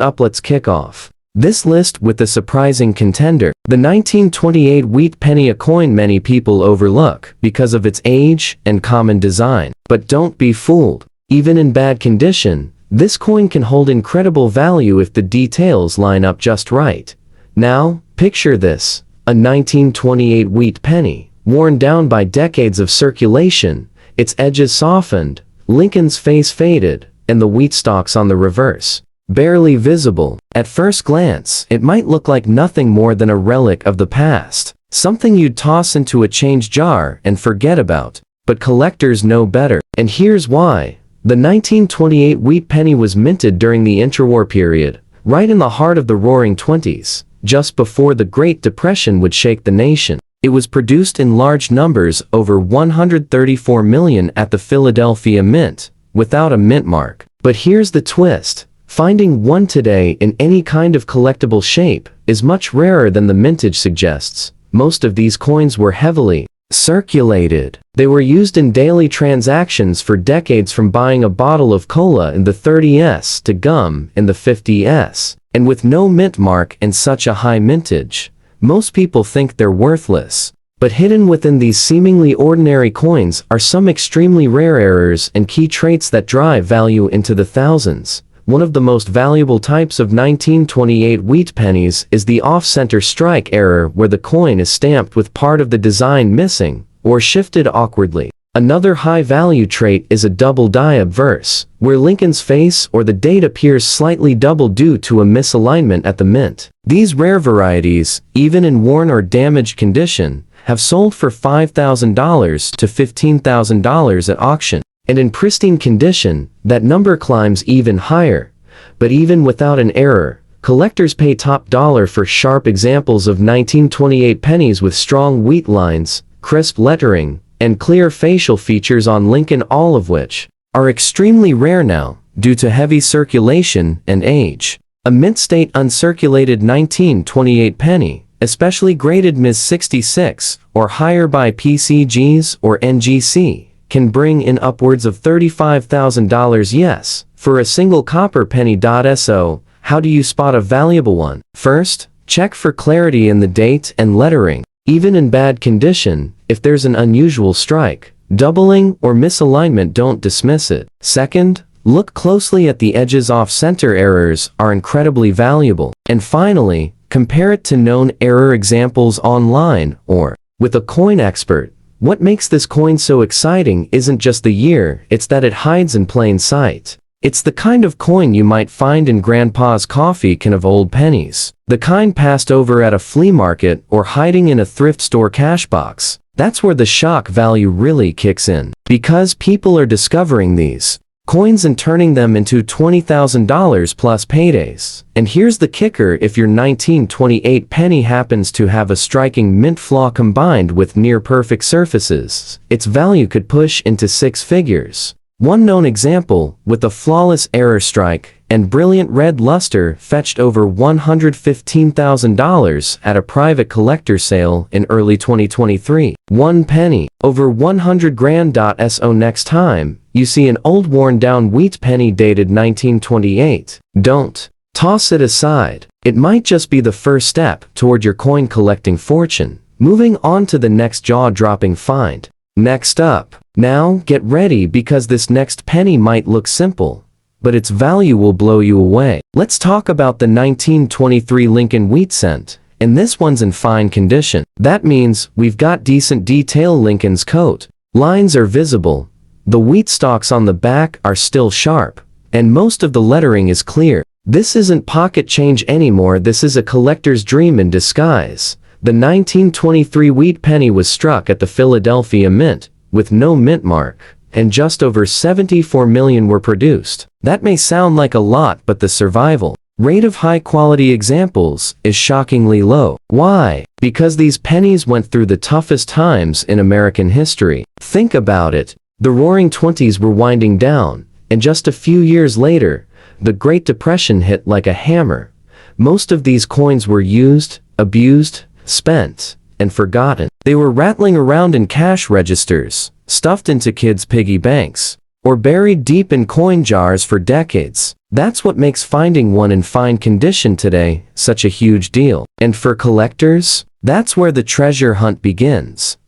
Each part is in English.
Up, let's kick off this list with the surprising contender, the 1928 wheat penny, a coin many people overlook because of its age and common design. But don't be fooled. Even in bad condition, this coin can hold incredible value if the details line up just right. Now, picture this, a 1928 wheat penny, worn down by decades of circulation, its edges softened, Lincoln's face faded, and the wheat stalks on the reverse barely visible. At first glance, it might look like nothing more than a relic of the past, something you'd toss into a change jar and forget about. But collectors know better, and here's why. The 1928 wheat penny was minted during the interwar period, right in the heart of the Roaring Twenties, just before the Great Depression would shake the nation. It was produced in large numbers, over 134 million at the Philadelphia Mint, without a mint mark. But here's the twist. Finding one today in any kind of collectible shape is much rarer than the mintage suggests. Most of these coins were heavily circulated. They were used in daily transactions for decades, from buying a bottle of cola in the 30s to gum in the 50s. And with no mint mark and such a high mintage, most people think they're worthless. But hidden within these seemingly ordinary coins are some extremely rare errors and key traits that drive value into the thousands. One of the most valuable types of 1928 wheat pennies is the off-center strike error, where the coin is stamped with part of the design missing or shifted awkwardly. Another high-value trait is a double die obverse, where Lincoln's face or the date appears slightly double due to a misalignment at the mint. These rare varieties, even in worn or damaged condition, have sold for $5,000 to $15,000 at auction. And in pristine condition, that number climbs even higher. But even without an error, collectors pay top dollar for sharp examples of 1928 pennies with strong wheat lines, crisp lettering, and clear facial features on Lincoln, all of which are extremely rare now, due to heavy circulation and age. A mint-state uncirculated 1928 penny, especially graded Ms. 66 or higher by PCGs or NGC, can bring in upwards of $35,000. Yes, for a single copper penny. So, how do you spot a valuable one? First, check for clarity in the date and lettering. Even in bad condition, if there's an unusual strike, doubling, or misalignment, don't dismiss it. Second, look closely at the edges. Off-center errors are incredibly valuable. And finally, compare it to known error examples online or with a coin expert. What makes this coin so exciting isn't just the year, it's that it hides in plain sight. It's the kind of coin you might find in Grandpa's coffee can of old pennies. The kind passed over at a flea market or hiding in a thrift store cash box. That's where the shock value really kicks in. Because people are discovering these coins and turning them into $20,000 plus paydays. And here's the kicker: if your 1928 penny happens to have a striking mint flaw combined with near-perfect surfaces, its value could push into six figures. One known example, with a flawless error strike and brilliant red luster, fetched over $115,000 at a private collector sale in early 2023. One penny, over 100 grand. So next time you see an old worn-down wheat penny dated 1928, don't toss it aside. It might just be the first step toward your coin collecting fortune. Moving on to the next jaw-dropping find. Next up. Now, get ready, because this next penny might look simple, but its value will blow you away. Let's talk about the 1923 Lincoln wheat cent, and this one's in fine condition. That means we've got decent detail. Lincoln's coat lines are visible, the wheat stalks on the back are still sharp, and most of the lettering is clear. This isn't pocket change anymore, this is a collector's dream in disguise. The 1923 wheat penny was struck at the Philadelphia Mint, with no mint mark, and just over 74 million were produced. That may sound like a lot, but the survival rate of high-quality examples is shockingly low. Why? Because these pennies went through the toughest times in American history. Think about it. The Roaring Twenties were winding down, and just a few years later, the Great Depression hit like a hammer. Most of these coins were used, abused, spent, and forgotten. They were rattling around in cash registers, stuffed into kids' piggy banks, or buried deep in coin jars for decades. That's what makes finding one in fine condition today such a huge deal. And for collectors, that's where the treasure hunt begins.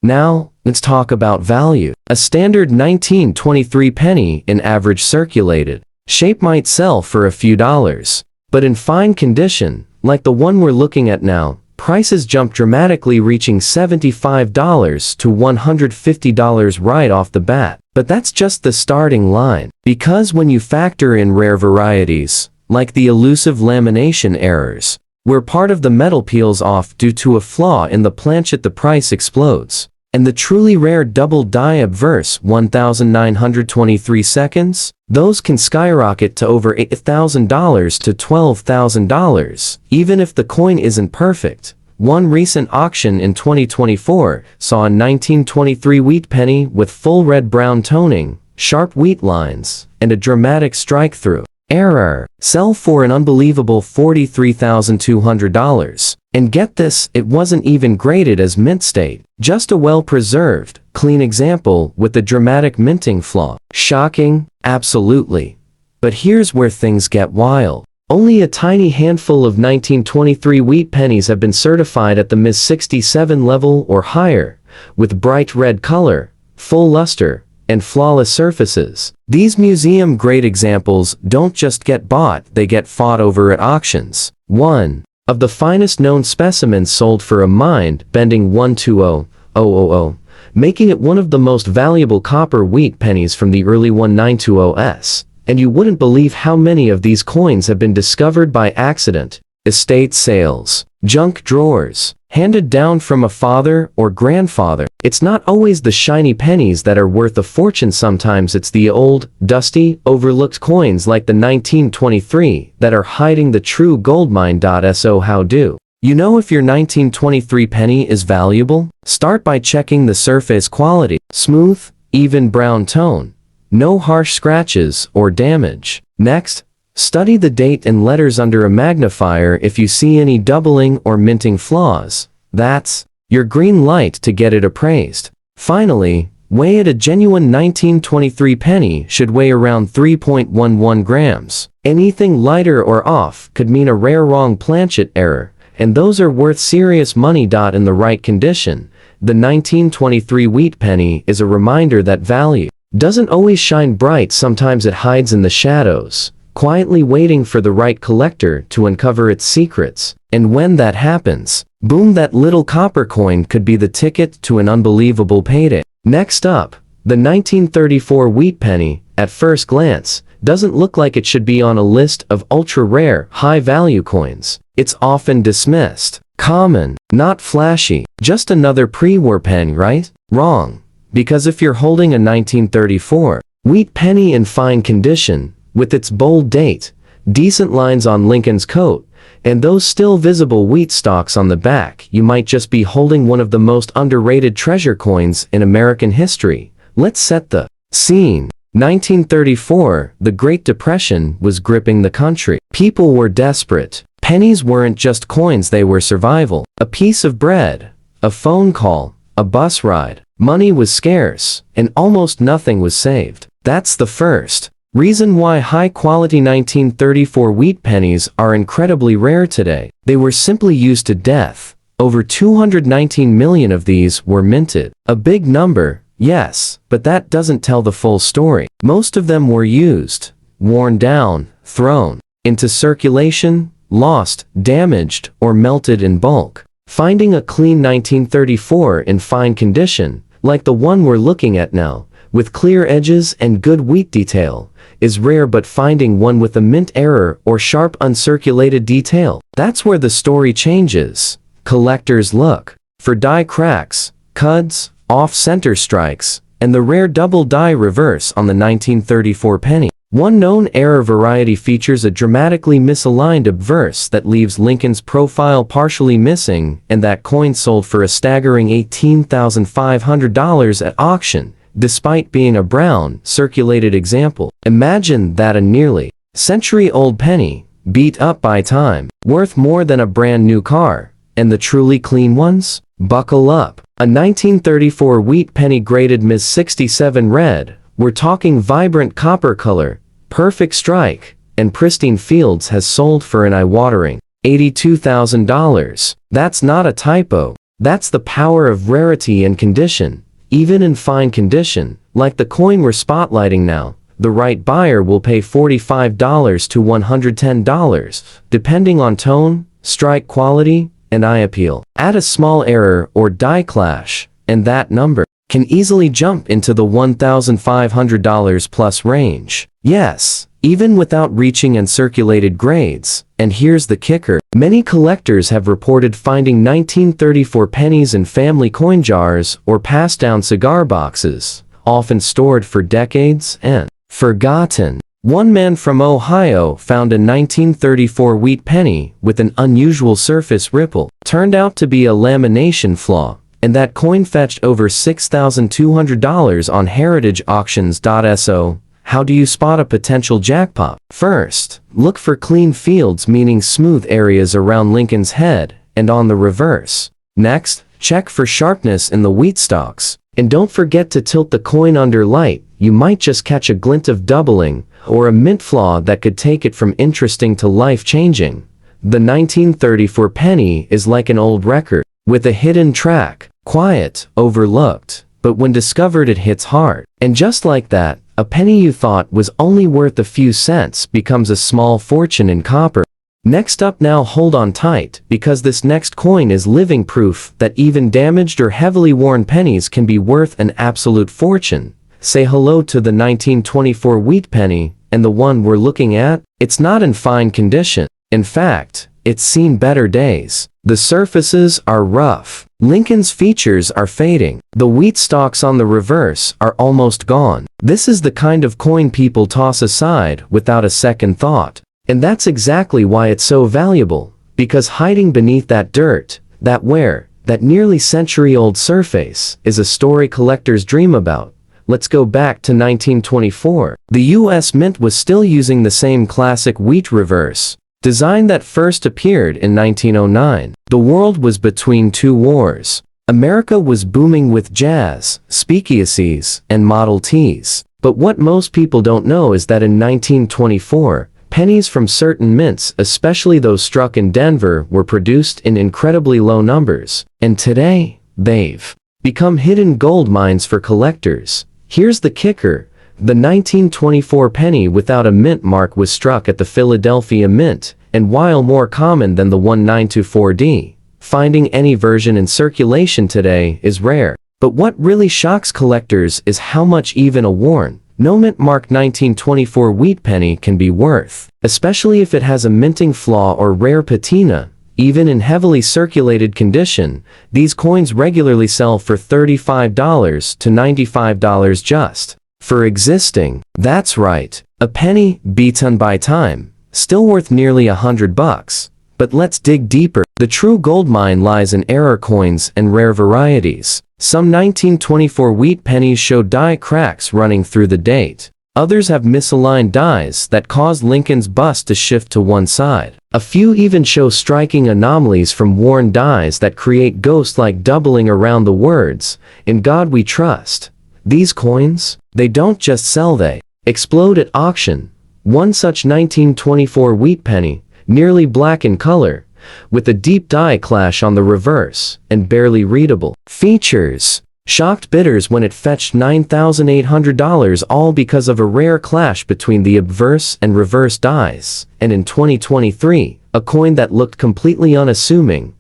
Now, let's talk about value. A standard 1923 penny in average circulated shape might sell for a few dollars. But in fine condition, like the one we're looking at now, prices jump dramatically, reaching $75 to $150 right off the bat. But that's just the starting line. Because when you factor in rare varieties, like the elusive lamination errors, where part of the metal peels off due to a flaw in the planchet, the price explodes. And the truly rare double die obverse 1923 seconds, those can skyrocket to over $8,000 to $12,000, even if the coin isn't perfect. One recent auction in 2024 saw a 1923 wheat penny with full red-brown toning, sharp wheat lines, and a dramatic strike-through error sell for an unbelievable $43,200. And get this, it wasn't even graded as mint state, just a well-preserved, clean example with the dramatic minting flaw. Shocking? Absolutely. But here's where things get wild. Only a tiny handful of 1923 wheat pennies have been certified at the Ms. 67 level or higher, with bright red color, full luster, and flawless surfaces. These museum-grade examples don't just get bought, they get fought over at auctions. One of the finest known specimens sold for a mind-bending $120,000, making it one of the most valuable copper wheat pennies from the early 1920s. And you wouldn't believe how many of these coins have been discovered by accident, estate sales, junk drawers, handed down from a father or grandfather. It's not always the shiny pennies that are worth a fortune. Sometimes it's the old, dusty, overlooked coins like the 1923 that are hiding the true goldmine. So how do you know if your 1923 penny is valuable? Start by checking the surface quality. Smooth, even brown tone. No harsh scratches or damage. Next, study the date and letters under a magnifier. If you see any doubling or minting flaws, that's your green light to get it appraised. Finally, weigh it. A genuine 1923 penny should weigh around 3.11 grams. Anything lighter or off could mean a rare wrong planchet error, and those are worth serious money. In the right condition, the 1923 wheat penny is a reminder that value doesn't always shine bright. Sometimes it hides in the shadows, quietly waiting for the right collector to uncover its secrets. And when that happens, boom, that little copper coin could be the ticket to an unbelievable payday. Next up, the 1934 wheat penny, at first glance, doesn't look like it should be on a list of ultra-rare, high-value coins. It's often dismissed. Common, not flashy, just another pre-war penny, right? Wrong. Because if you're holding a 1934 wheat penny in fine condition, with its bold date, decent lines on Lincoln's coat, and those still visible wheat stalks on the back, you might just be holding one of the most underrated treasure coins in American history. Let's set the scene. 1934, the Great Depression was gripping the country. People were desperate. Pennies weren't just coins, they were survival. A piece of bread, a phone call, a bus ride. Money was scarce, and almost nothing was saved. That's the first reason why high-quality 1934 wheat pennies are incredibly rare today. They were simply used to death. Over 219 million of these were minted. A big number, yes, but that doesn't tell the full story. Most of them were used, worn down, thrown into circulation, lost, damaged, or melted in bulk. Finding a clean 1934 in fine condition, like the one we're looking at now, with clear edges and good wheat detail, is rare, but finding one with a mint error or sharp uncirculated detail, that's where the story changes. Collectors look for die cracks, cuds, off-center strikes, and the rare double die reverse on the 1934 penny. One known error variety features a dramatically misaligned obverse that leaves Lincoln's profile partially missing, and that coin sold for a staggering $18,500 at auction, despite being a brown, circulated example. Imagine that, a nearly century-old penny, beat up by time, worth more than a brand new car. And the truly clean ones? Buckle up. A 1934 wheat penny graded Ms. 67 red. We're talking vibrant copper color, perfect strike, and pristine fields has sold for an eye-watering $82,000. That's not a typo. That's the power of rarity and condition. Even in fine condition, like the coin we're spotlighting now, the right buyer will pay $45 to $110, depending on tone, strike quality, and eye appeal. Add a small error or die clash, and that number can easily jump into the $1,500 plus range. Yes, even without reaching uncirculated grades. And here's the kicker. Many collectors have reported finding 1934 pennies in family coin jars or passed-down cigar boxes, often stored for decades and forgotten. One man from Ohio found a 1934 wheat penny with an unusual surface ripple. Turned out to be a lamination flaw, and that coin fetched over $6,200 on heritageauctions.so. How do you spot a potential jackpot? First, look for clean fields, meaning smooth areas around Lincoln's head and on the reverse. Next, check for sharpness in the wheat stalks. And don't forget to tilt the coin under light. You might just catch a glint of doubling or a mint flaw that could take it from interesting to life-changing. The 1934 penny is like an old record with a hidden track, quiet, overlooked, but when discovered it hits hard. And just like that, a penny you thought was only worth a few cents becomes a small fortune in copper. Next up, now hold on tight, because this next coin is living proof that even damaged or heavily worn pennies can be worth an absolute fortune. Say hello to the 1924 wheat penny, and the one we're looking at, it's not in fine condition. In fact, it's seen better days. The surfaces are rough. Lincoln's features are fading. The wheat stalks on the reverse are almost gone. This is the kind of coin people toss aside without a second thought. And that's exactly why it's so valuable, because hiding beneath that dirt, that wear, that nearly century-old surface, is a story collectors dream about. Let's go back to 1924. The U.S. Mint was still using the same classic wheat reverse design that first appeared in 1909. The world was between two wars. America was booming with jazz, speakeasies, and Model Ts. But what most people don't know is that in 1924, pennies from certain mints, especially those struck in Denver, were produced in incredibly low numbers. And today, they've become hidden gold mines for collectors. Here's the kicker. The 1924 penny without a mint mark was struck at the Philadelphia Mint, and while more common than the 1924D, finding any version in circulation today is rare. But what really shocks collectors is how much even a worn, no mint mark 1924 wheat penny can be worth, especially if it has a minting flaw or rare patina. Even in heavily circulated condition, these coins regularly sell for $35 to $95 just for existing. That's right, a penny beaten by time, still worth nearly $100. But let's dig deeper. The true gold mine lies in error coins and rare varieties. Some 1924 wheat pennies show die cracks running through the date. Others have misaligned dies that cause Lincoln's bust to shift to one side. A few even show striking anomalies from worn dies that create ghost-like doubling around the words, "In God We Trust." These coins, they don't just sell, they explode at auction. One such 1924 wheat penny, nearly black in color, with a deep die clash on the reverse, and barely readable features, shocked bidders when it fetched $9,800, all because of a rare clash between the obverse and reverse dies. And in 2023, a coin that looked completely unassuming,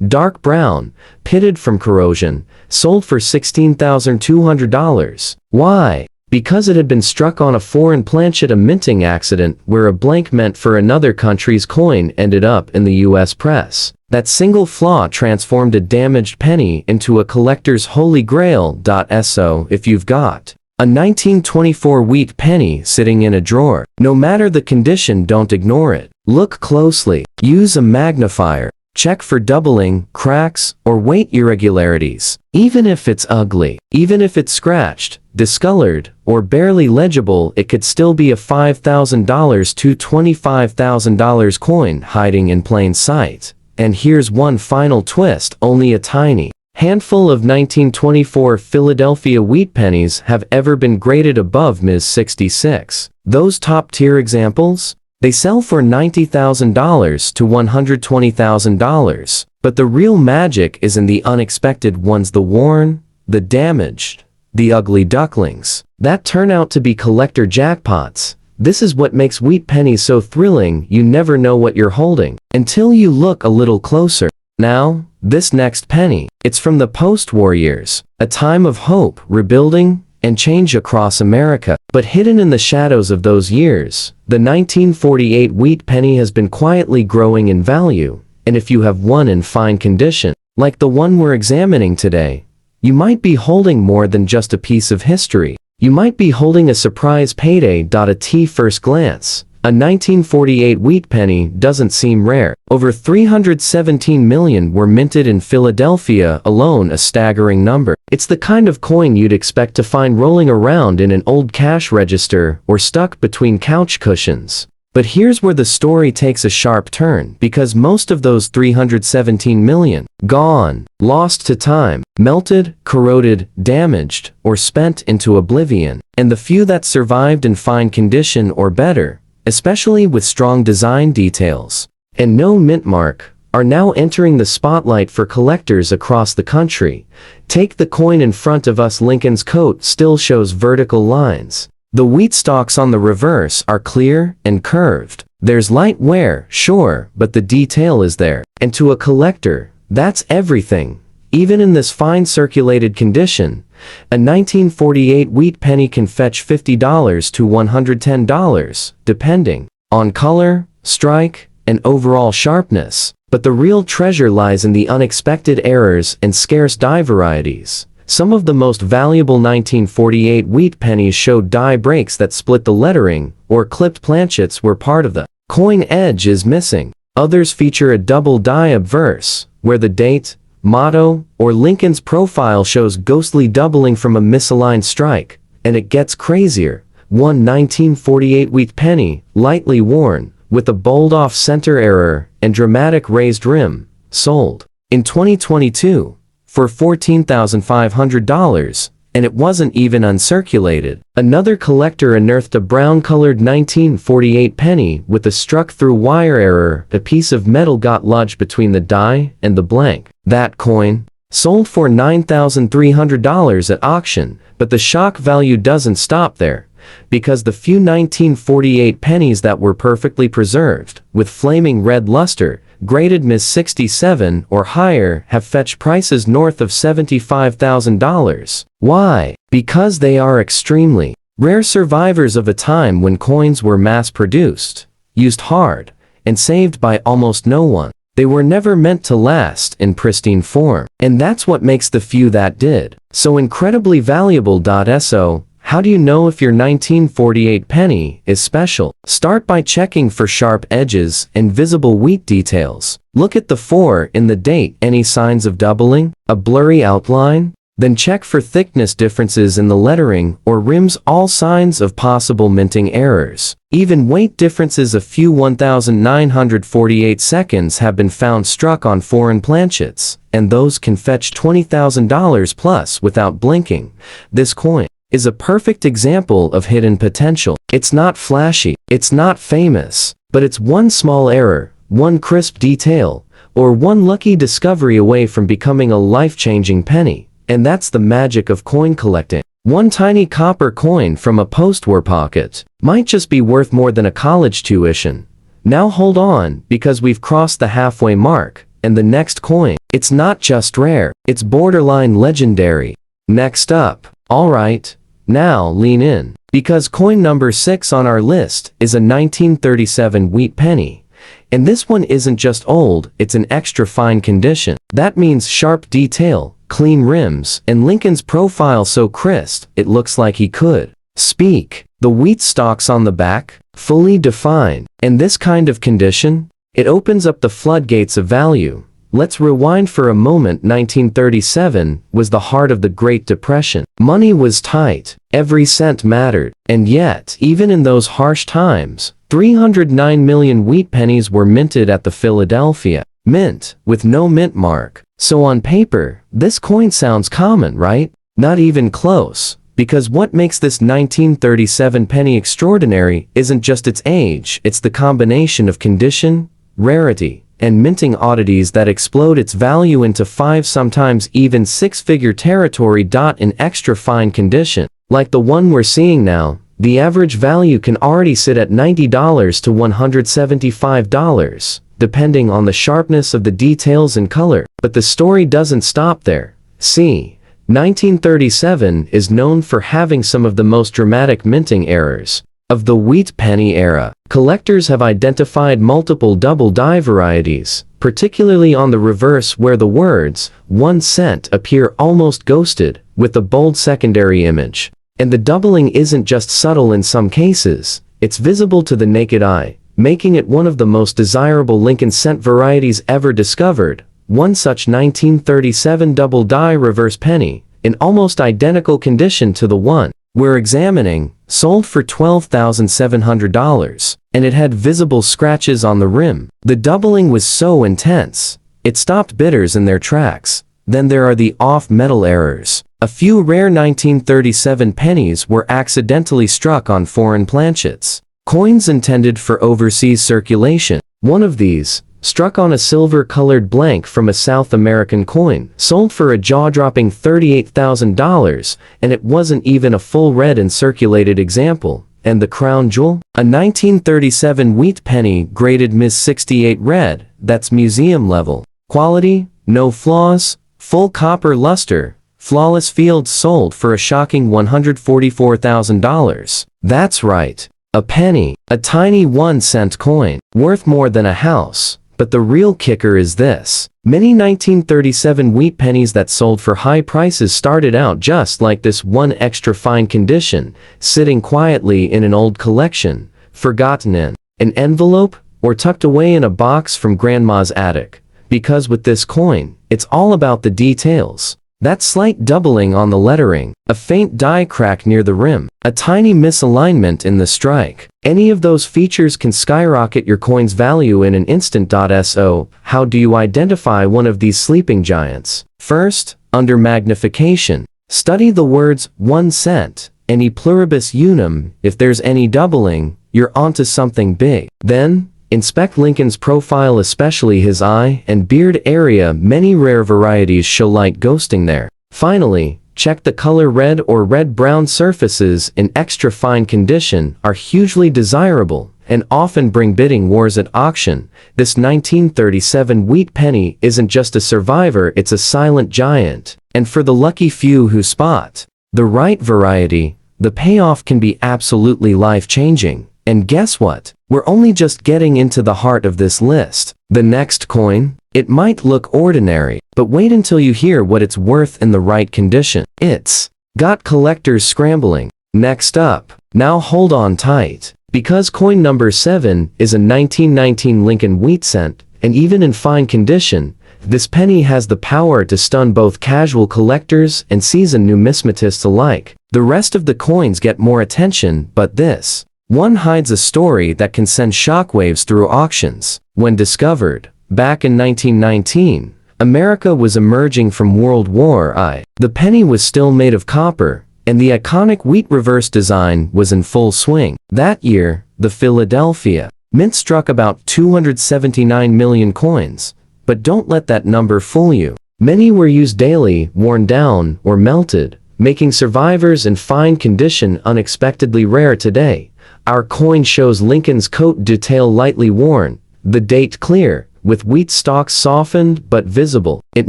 dark brown, pitted from corrosion, sold for $16,200. Why? Because it had been struck on a foreign planchet, a minting accident where a blank meant for another country's coin ended up in the US press. That single flaw transformed a damaged penny into a collector's holy grail. So if you've got a 1924 wheat penny sitting in a drawer, no matter the condition, don't ignore it. Look closely. Use a magnifier. Check for doubling, cracks, or weight irregularities. Even if it's ugly, even if it's scratched, discolored, or barely legible, it could still be a $5,000 to $25,000 coin hiding in plain sight. And here's one final twist: only a tiny handful of 1924 Philadelphia wheat pennies have ever been graded above Ms. 66. Those top-tier examples? They sell for $90,000 to $120,000. But the real magic is in the unexpected ones, the worn, the damaged, the ugly ducklings that turn out to be collector jackpots. This is what makes wheat pennies so thrilling. You never know what you're holding until you look a little closer. Now, this next penny, it's from the post-war years, a time of hope, rebuilding, and change across America. But hidden in the shadows of those years, the 1948 wheat penny has been quietly growing in value. And if you have one in fine condition, like the one we're examining today, you might be holding more than just a piece of history. You might be holding a surprise payday. At first glance, a 1948 wheat penny doesn't seem rare. Over 317 million were minted in Philadelphia alone, a staggering number. It's the kind of coin you'd expect to find rolling around in an old cash register or stuck between couch cushions. But here's where the story takes a sharp turn, because most of those 317 million, gone, lost to time, melted, corroded, damaged, or spent into oblivion. And the few that survived in fine condition or better, especially with strong design details and no mint mark, are now entering the spotlight for collectors across the country. Take the coin in front of us. Lincoln's coat still shows vertical lines. The wheat stalks on the reverse are clear and curved. There's light wear, sure, but the detail is there. And to a collector, that's everything. Even in this fine circulated condition, a 1948 wheat penny can fetch $50 to $110, depending on color, strike, and overall sharpness. But the real treasure lies in the unexpected errors and scarce die varieties. Some of the most valuable 1948 wheat pennies showed die breaks that split the lettering, or clipped planchets where part of the coin edge is missing. Others feature a double die obverse, where the date, motto, or Lincoln's profile shows ghostly doubling from a misaligned strike. And it gets crazier. One 1948 wheat penny, lightly worn, with a bold off-center error and dramatic raised rim, sold in 2022 for $14,500, and it wasn't even uncirculated. Another collector unearthed a brown-colored 1948 penny with a struck-through wire error. A piece of metal got lodged between the die and the blank. That coin sold for $9,300 at auction, but the shock value doesn't stop there, because the few 1948 pennies that were perfectly preserved, with flaming red luster, graded Ms. 67 or higher, have fetched prices north of $75,000. Why? Because they are extremely rare survivors of a time when coins were mass-produced, used hard, and saved by almost no one. They were never meant to last in pristine form. And that's what makes the few that did so incredibly valuable. So, how do you know if your 1948 penny is special? Start by checking for sharp edges and visible wheat details. Look at the 4 in the date. Any signs of doubling? A blurry outline? Then check for thickness differences in the lettering or rims. All signs of possible minting errors. Even weight differences. A few 1,948 seconds have been found struck on foreign planchets, and those can fetch $20,000 plus without blinking. This coin is a perfect example of hidden potential. It's not flashy, it's not famous, but it's one small error, one crisp detail, or one lucky discovery away from becoming a life-changing penny. And that's the magic of coin collecting. One tiny copper coin from a post-war pocket might just be worth more than a college tuition. Now hold on, because we've crossed the halfway mark, and the next coin, it's not just rare, it's borderline legendary. Next up, alright, now lean in, because coin number 6 on our list is a 1937 wheat penny. And this one isn't just old, it's in extra fine condition. That means sharp detail, clean rims, and Lincoln's profile so crisp, it looks like he could speak. The wheat stalks on the back, fully defined. And this kind of condition, it opens up the floodgates of value. Let's rewind for a moment. 1937 was the heart of the Great Depression. Money was tight, every cent mattered, and yet, even in those harsh times, 309 million wheat pennies were minted at the Philadelphia Mint, with no mint mark. So on paper, this coin sounds common, right? Not even close, Because what makes this 1937 penny extraordinary isn't just its age, it's the combination of condition, rarity, and minting oddities that explode its value into 5, sometimes even 6-figure territory. In extra fine condition, like the one we're seeing now, the average value can already sit at $90 to $175, depending on the sharpness of the details and color. But the story doesn't stop there. See, 1937 is known for having some of the most dramatic minting errors of the wheat penny era. Collectors have identified multiple double die varieties, particularly on the reverse where the words 1 cent appear almost ghosted, with a bold secondary image. And the doubling isn't just subtle in some cases, it's visible to the naked eye, making it one of the most desirable Lincoln cent varieties ever discovered. One such 1937 double die reverse penny, in almost identical condition to the one we're examining, sold for $12,700, and it had visible scratches on the rim. The doubling was so intense, it stopped bidders in their tracks. Then there are the off-metal errors. A few rare 1937 pennies were accidentally struck on foreign planchets, coins intended for overseas circulation. One of these, struck on a silver-colored blank from a South American coin, sold for a jaw-dropping $38,000, and it wasn't even a full read and circulated example. And the crown jewel? A 1937 wheat penny graded Ms. 68 red, that's museum level. Quality, no flaws, full copper luster, flawless fields, sold for a shocking $144,000. That's right. A penny, a tiny 1 cent coin, worth more than a house. But the real kicker is this. Many 1937 wheat pennies that sold for high prices started out just like this, one extra fine condition, sitting quietly in an old collection, forgotten in an envelope, or tucked away in a box from grandma's attic. Because with this coin, it's all about the details. That slight doubling on the lettering, a faint die crack near the rim, a tiny misalignment in the strike. Any of those features can skyrocket your coin's value in an instant. So, how do you identify one of these sleeping giants? First, under magnification, study the words 1 cent, and e pluribus unum. If there's any doubling, you're onto something big. Then, inspect Lincoln's profile, especially his eye and beard area. Many rare varieties show light ghosting there. Finally, check the color. Red or red-brown surfaces in extra fine condition are hugely desirable and often bring bidding wars at auction. This 1937 wheat penny isn't just a survivor, it's a silent giant. And for the lucky few who spot the right variety, the payoff can be absolutely life-changing. And guess what? We're only just getting into the heart of this list. The next coin? It might look ordinary, but wait until you hear what it's worth in the right condition. It's got collectors scrambling. Next up, now hold on tight, because coin number 7 is a 1919 Lincoln wheat cent, and even in fine condition, this penny has the power to stun both casual collectors and seasoned numismatists alike. The rest of the coins get more attention, but this one hides a story that can send shockwaves through auctions. When discovered, back in 1919, America was emerging from World War I. The penny was still made of copper, and the iconic wheat reverse design was in full swing. That year, the Philadelphia Mint struck about 279 million coins. But don't let that number fool you. Many were used daily, worn down, or melted, making survivors in fine condition unexpectedly rare today. Our coin shows Lincoln's coat detail lightly worn, the date clear, with wheat stalks softened but visible. It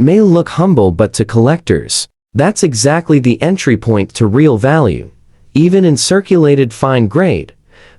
may look humble, but to collectors, that's exactly the entry point to real value. Even in circulated fine grade,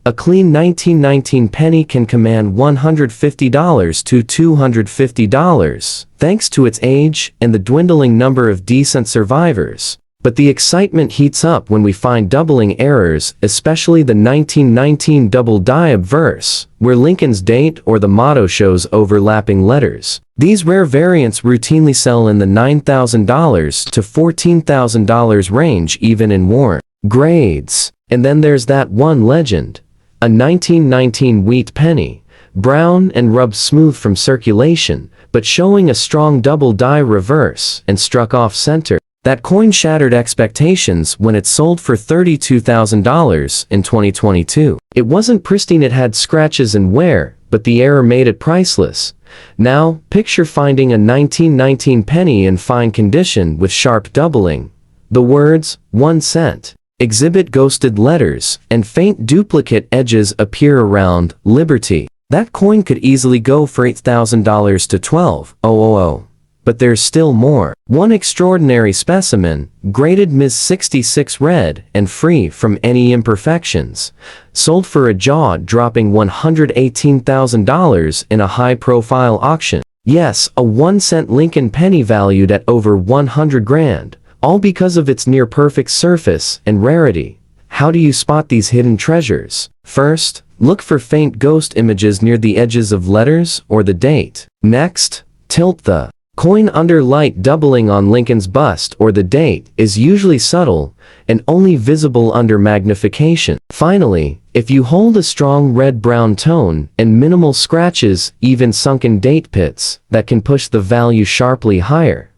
a clean 1919 penny can command $150 to $250, thanks to its age and the dwindling number of decent survivors. But the excitement heats up when we find doubling errors, especially the 1919 double die obverse, where Lincoln's date or the motto shows overlapping letters. These rare variants routinely sell in the $9,000 to $14,000 range, even in worn grades. And then there's that one legend, a 1919 wheat penny, brown and rubbed smooth from circulation, but showing a strong double die reverse and struck off center. That coin shattered expectations when it sold for $32,000 in 2022. It wasn't pristine, it had scratches and wear, but the error made it priceless. Now, picture finding a 1919 penny in fine condition with sharp doubling. The words, 1 cent, exhibit ghosted letters, and faint duplicate edges appear around Liberty. That coin could easily go for $8,000 to $12,000. But there's still more. One extraordinary specimen, graded Ms. 66 red and free from any imperfections, sold for a jaw-dropping $118,000 in a high-profile auction. Yes, a 1-cent Lincoln penny valued at over 100 grand, all because of its near-perfect surface and rarity. How do you spot these hidden treasures? First, look for faint ghost images near the edges of letters or the date. Next, tilt the coin under light. Doubling on Lincoln's bust or the date is usually subtle and only visible under magnification. Finally, if you hold a strong red-brown tone and minimal scratches, even sunken date pits, that can push the value sharply higher.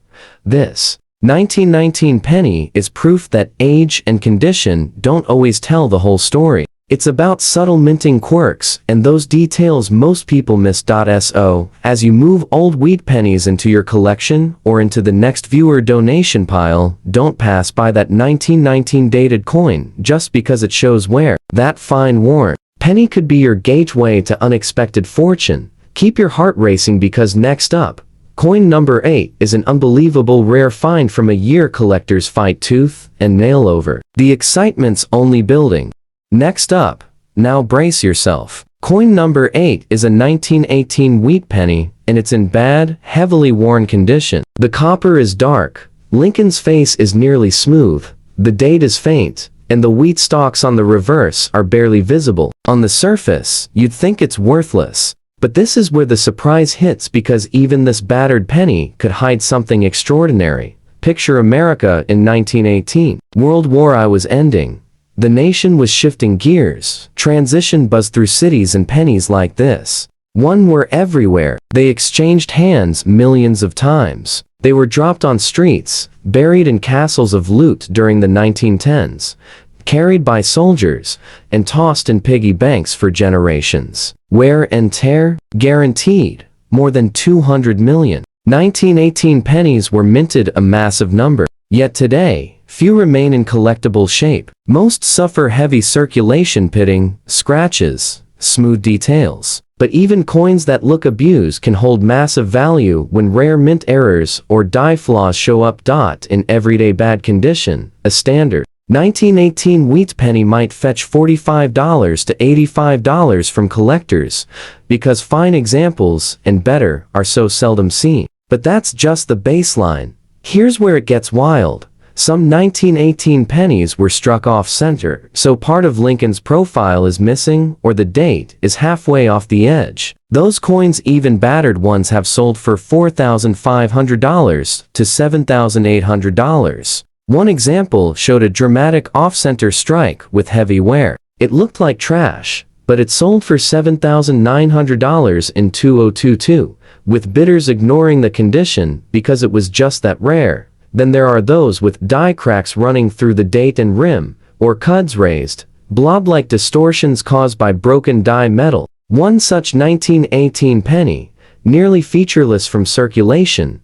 This 1919 penny is proof that age and condition don't always tell the whole story. It's about subtle minting quirks, and those details most people miss. So, as you move old wheat pennies into your collection or into the next viewer donation pile, don't pass by that 1919 dated coin just because it shows wear. That fine worn penny could be your gateway to unexpected fortune. Keep your heart racing because next up, coin number 8 is an unbelievable rare find from a year collectors fight tooth and nail over. The excitement's only building. Next up, now brace yourself. Coin number 8 is a 1918 wheat penny, and it's in bad, heavily worn condition. The copper is dark, Lincoln's face is nearly smooth, the date is faint, and the wheat stalks on the reverse are barely visible. On the surface, you'd think it's worthless. But this is where the surprise hits, because even this battered penny could hide something extraordinary. Picture America in 1918. World War I was ending. The nation was shifting gears. Transition buzzed through cities, and pennies like this one were everywhere. They exchanged hands millions of times. They were dropped on streets, buried in castles of loot during the 1910s, carried by soldiers, and tossed in piggy banks for generations. Wear and tear? Guaranteed. More than 200 million. 1918 pennies were minted a massive number. Yet today, few remain in collectible shape. Most suffer heavy circulation pitting, scratches, smooth details. But even coins that look abused can hold massive value when rare mint errors or die flaws show up. In everyday bad condition, a standard 1918 wheat penny might fetch $45 to $85 from collectors, because fine examples and better are so seldom seen. But that's just the baseline. Here's where it gets wild. Some 1918 pennies were struck off center, so part of Lincoln's profile is missing or the date is halfway off the edge. Those coins, even battered ones, have sold for $4,500 to $7,800. One example showed a dramatic off-center strike with heavy wear. It looked like trash, but it sold for $7,900 in 2022, with bidders ignoring the condition because it was just that rare. Then there are those with die cracks running through the date and rim, or cuds raised, blob-like distortions caused by broken die metal. One such 1918 penny, nearly featureless from circulation,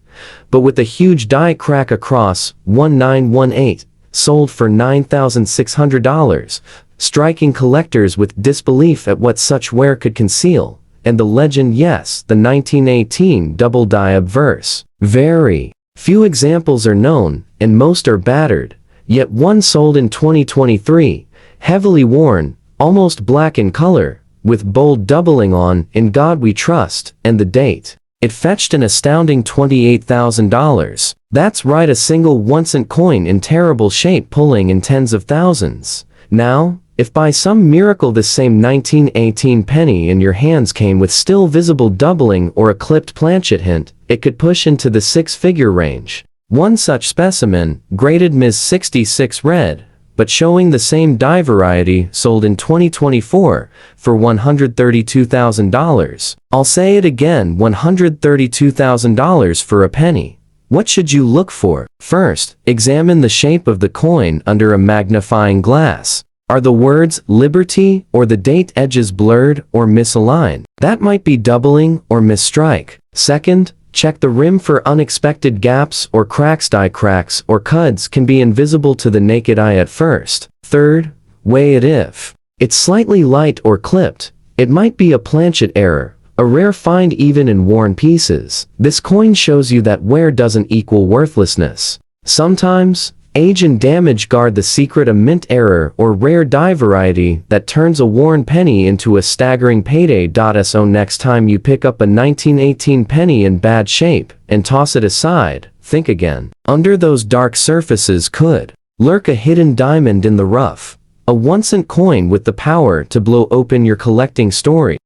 but with a huge die crack across 1918, sold for $9,600, striking collectors with disbelief at what such wear could conceal. And the legend, yes, the 1918 double die obverse. Very few examples are known, and most are battered, yet one sold in 2023, heavily worn, almost black in color, with bold doubling on "In God We Trust" and the date. It fetched an astounding $28,000. That's right, a single 1-cent coin in terrible shape pulling in tens of thousands. Now, if by some miracle this same 1918 penny in your hands came with still visible doubling or a clipped planchet hint, it could push into the six-figure range. One such specimen, graded Ms. 66 red, but showing the same die variety, sold in 2024 for $132,000. I'll say it again, $132,000 for a penny. What should you look for? First, examine the shape of the coin under a magnifying glass. Are the words Liberty or the date edges blurred or misaligned? That might be doubling or misstrike. Second, check the rim for unexpected gaps or cracks. Die cracks or cuds can be invisible to the naked eye at first. Third, weigh it. If it's slightly light or clipped, it might be a planchet error, a rare find even in worn pieces. This coin shows you that wear doesn't equal worthlessness. Sometimes, age and damage guard the secret. A mint error or rare die variety that turns a worn penny into a staggering payday. So next time you pick up a 1918 penny in bad shape and toss it aside, think again. Under those dark surfaces could lurk a hidden diamond in the rough, a 1-cent coin with the power to blow open your collecting story.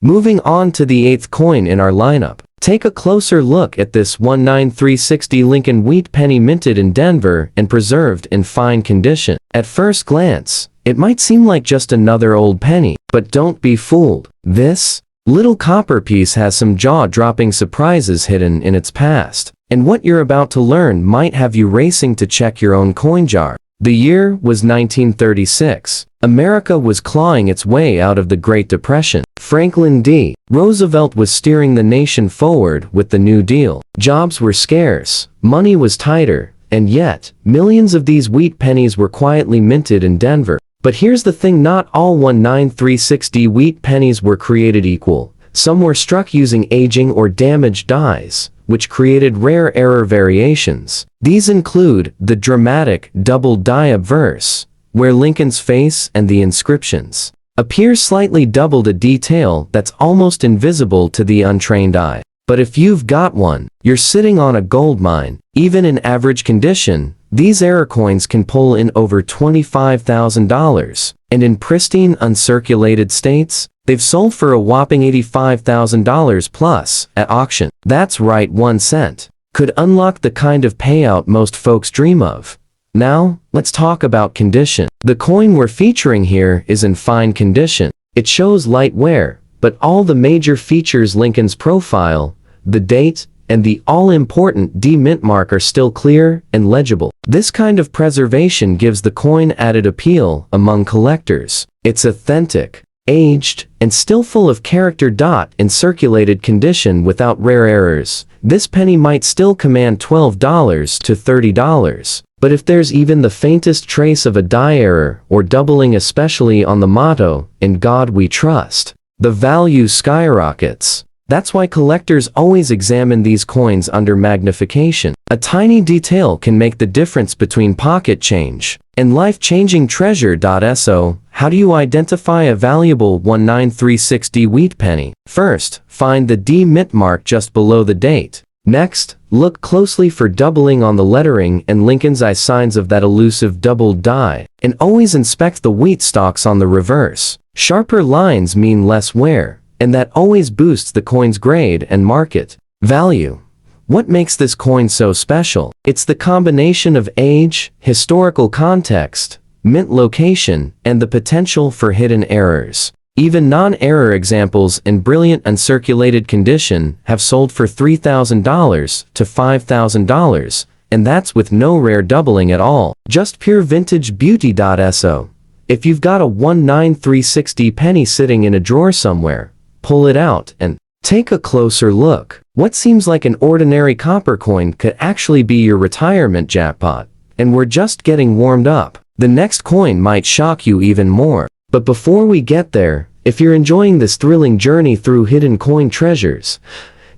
Moving on to the 8th coin in our lineup. Take a closer look at this 19360 Lincoln wheat penny minted in Denver and preserved in fine condition. At first glance, it might seem like just another old penny, but don't be fooled. This little copper piece has some jaw-dropping surprises hidden in its past, and what you're about to learn might have you racing to check your own coin jar. The year was 1936. America was clawing its way out of the Great Depression. Franklin D. Roosevelt was steering the nation forward with the New Deal. Jobs were scarce, money was tighter, and yet, millions of these wheat pennies were quietly minted in Denver. But here's the thing, not all 19360 wheat pennies were created equal. Some were struck using aging or damaged dies, which created rare error variations. These include the dramatic double die obverse, where Lincoln's face and the inscriptions appear slightly doubled, a detail that's almost invisible to the untrained eye. But if you've got one, you're sitting on a gold mine. Even in average condition, these error coins can pull in over $25,000, and in pristine, uncirculated states, they've sold for a whopping $85,000 plus at auction. That's right, 1 cent could unlock the kind of payout most folks dream of. Now, let's talk about condition. The coin we're featuring here is in fine condition. It shows light wear, but all the major features, Lincoln's profile, the date, and the all-important D mint mark, are still clear and legible. This kind of preservation gives the coin added appeal among collectors. It's authentic, aged, and still full of character. In circulated condition without rare errors, this penny might still command $12 to $30. But if there's even the faintest trace of a die error or doubling, especially on the motto, "In God We Trust," the value skyrockets. That's why collectors always examine these coins under magnification. A tiny detail can make the difference between pocket change and life-changing treasure. So, how do you identify a valuable 19360 wheat penny? First, find the D mint mark just below the date. Next, look closely for doubling on the lettering and Lincoln's eye, signs of that elusive doubled die. And always inspect the wheat stalks on the reverse. Sharper lines mean less wear, and that always boosts the coin's grade and market value. What makes this coin so special? It's the combination of age, historical context, mint location, and the potential for hidden errors. Even non-error examples in brilliant uncirculated condition have sold for $3,000 to $5,000, and that's with no rare doubling at all. Just pure vintage beauty. So, if you've got a 19360 penny sitting in a drawer somewhere, pull it out and take a closer look. What seems like an ordinary copper coin could actually be your retirement jackpot. And we're just getting warmed up. The next coin might shock you even more. But before we get there, if you're enjoying this thrilling journey through hidden coin treasures,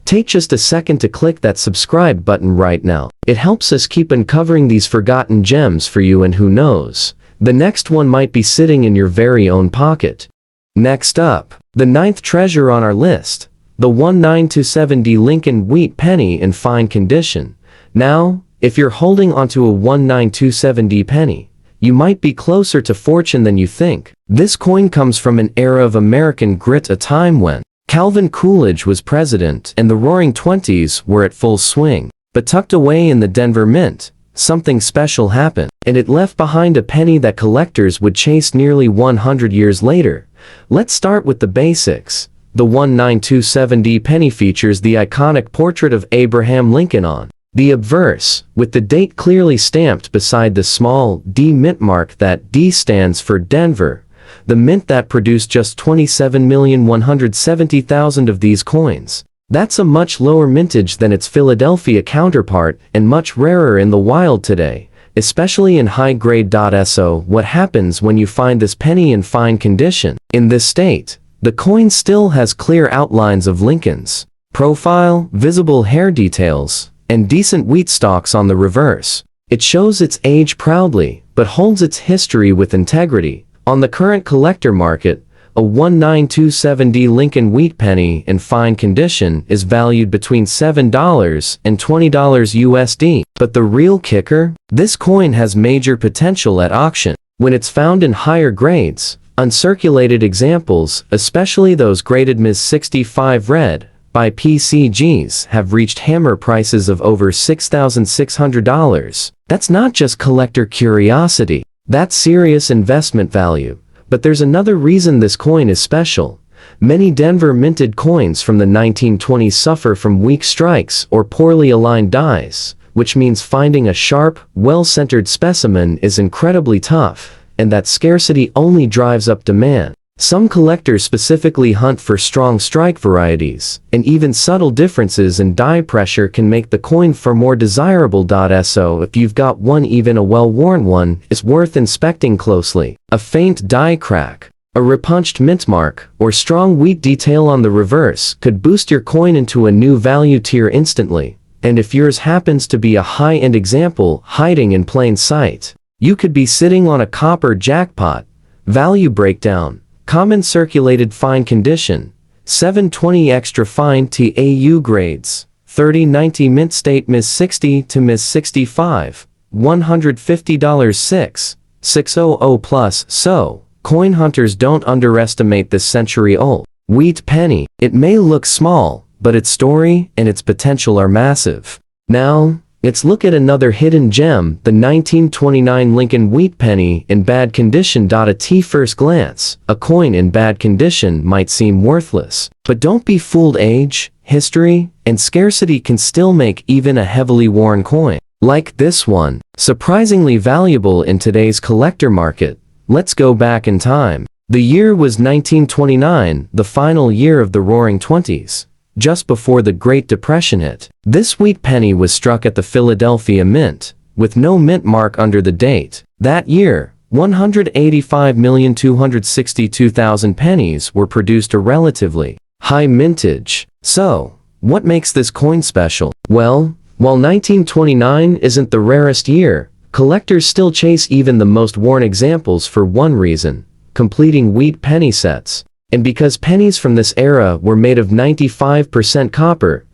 take just a second to click that subscribe button right now. It helps us keep uncovering these forgotten gems for you, and who knows, the next one might be sitting in your very own pocket. Next up, the 9th treasure on our list, the 19270 Lincoln wheat penny in fine condition. Now, if you're holding onto a 19270 penny, you might be closer to fortune than you think. This coin comes from an era of American grit, a time when Calvin Coolidge was president and the Roaring Twenties were at full swing. But tucked away in the Denver Mint, something special happened, and it left behind a penny that collectors would chase nearly 100 years later. Let's start with the basics. The 19270 penny features the iconic portrait of Abraham Lincoln on The obverse, with the date clearly stamped beside the small D mint mark. That D stands for Denver, the mint that produced just 27,170,000 of these coins. That's a much lower mintage than its Philadelphia counterpart and much rarer in the wild today, especially in high-grade. So what happens when you find this penny in fine condition? In this state, the coin still has clear outlines of Lincoln's profile, visible hair details, and decent wheat stalks on the reverse. It shows its age proudly, but holds its history with integrity. On the current collector market, a 1927D Lincoln wheat penny in fine condition is valued between $7 and $20 USD. But the real kicker? This coin has major potential at auction. When it's found in higher grades, uncirculated examples, especially those graded Ms. 65 red, by PCGs, have reached hammer prices of over $6,600. That's not just collector curiosity. That's serious investment value. But there's another reason this coin is special. Many Denver minted coins from the 1920s suffer from weak strikes or poorly aligned dies, which means finding a sharp, well-centered specimen is incredibly tough, and that scarcity only drives up demand. Some collectors specifically hunt for strong strike varieties, and even subtle differences in die pressure can make the coin far more desirable. So if you've got one, even a well-worn one, it's worth inspecting closely. A faint die crack, a repunched mint mark, or strong wheat detail on the reverse could boost your coin into a new value tier instantly. And if yours happens to be a high-end example hiding in plain sight, you could be sitting on a copper jackpot. Value breakdown. Common circulated fine condition, 720 extra fine TAU grades, 3090 mint state Ms. 60 to Ms. 65, $150 600 plus. So, coin hunters don't underestimate this century-old wheat penny. It may look small, but its story and its potential are massive. Now, let's look at another hidden gem, the 1929 Lincoln wheat penny in bad condition. At first glance, a coin in bad condition might seem worthless. But don't be fooled. Age, history, and scarcity can still make even a heavily worn coin, like this one, surprisingly valuable in today's collector market. Let's go back in time. The year was 1929, the final year of the Roaring Twenties. Just before the Great Depression hit. This wheat penny was struck at the Philadelphia Mint, with no mint mark under the date. That year, 185,262,000 pennies were produced, a relatively high mintage. So, what makes this coin special? Well, while 1929 isn't the rarest year, collectors still chase even the most worn examples for one reason: completing wheat penny sets. And because pennies from this era were made of 95% copper,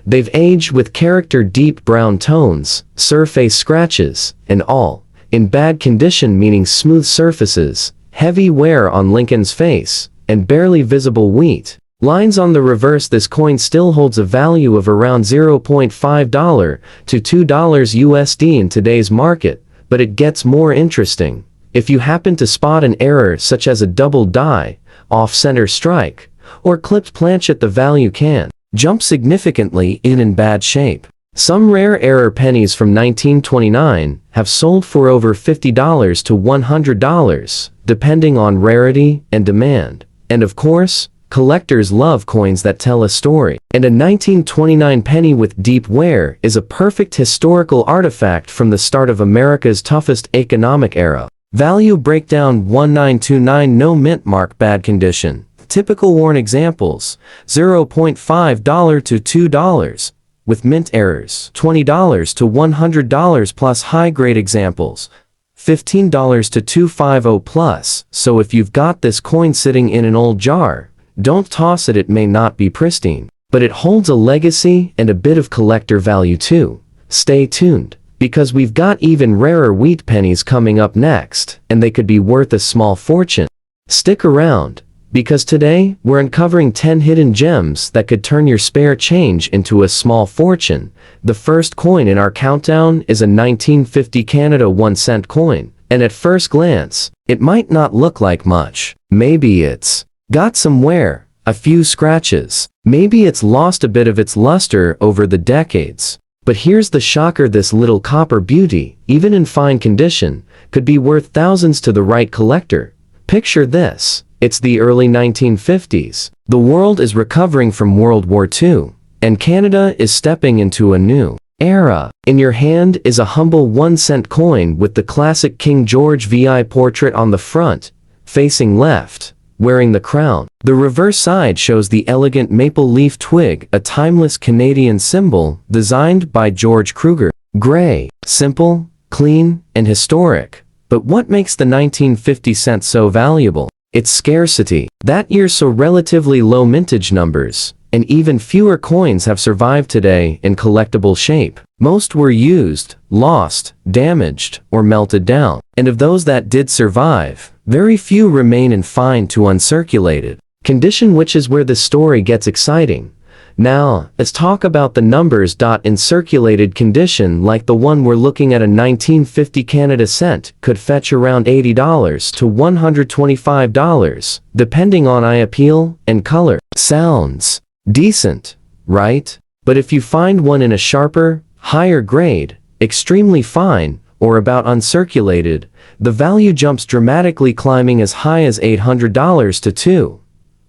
they've aged with character, deep brown tones, surface scratches, and all in bad condition, meaning smooth surfaces, heavy wear on Lincoln's face, and barely visible wheat lines on the reverse. This coin still holds a value of around $0.5 to $2 USD in today's market, but it gets more interesting. If you happen to spot an error such as a double die, off-center strike, or clipped planchet, the value can jump significantly. In bad shape. Some rare error pennies from 1929 have sold for over $50 to $100, depending on rarity and demand. And of course, collectors love coins that tell a story. And a 1929 penny with deep wear is a perfect historical artifact from the start of America's toughest economic era. Value breakdown: 1929 no mint mark, bad condition. Typical worn examples: $0.5 to $2. With mint errors: $20 to $100 plus. High-grade examples: $15 to $250 plus. So if you've got this coin sitting in an old jar, don't toss it. It may not be pristine, but it holds a legacy and a bit of collector value too. Stay tuned, because we've got even rarer wheat pennies coming up next, and they could be worth a small fortune. Stick around, because today we're uncovering 10 hidden gems that could turn your spare change into a small fortune. The first coin in our countdown is a 1950 Canada 1-cent coin, and at first glance, it might not look like much. Maybe it's got some wear, a few scratches. Maybe it's lost a bit of its luster over the decades. But here's the shocker: this little copper beauty, even in fine condition, could be worth thousands to the right collector. Picture this. It's the early 1950s. The world is recovering from World War II, and Canada is stepping into a new era. In your hand is a humble 1-cent coin with the classic King George VI portrait on the front, facing left, wearing the crown. The reverse side shows the elegant maple leaf twig, a timeless Canadian symbol designed by George Kruger. Gray, simple, clean, and historic. But what makes the 1950 cent so valuable? Its scarcity. That year saw relatively low mintage numbers, and even fewer coins have survived today in collectible shape. Most were used, lost, damaged, or melted down. And of those that did survive, very few remain in fine to uncirculated condition, which is where the story gets exciting. Now, let's talk about the numbers. In circulated condition, like the one we're looking at, a 1950 Canada cent could fetch around $80 to $125, depending on eye appeal and color. Sounds decent, right? But if you find one in a sharper, higher grade, extremely fine, or about uncirculated, the value jumps dramatically, climbing as high as $800 to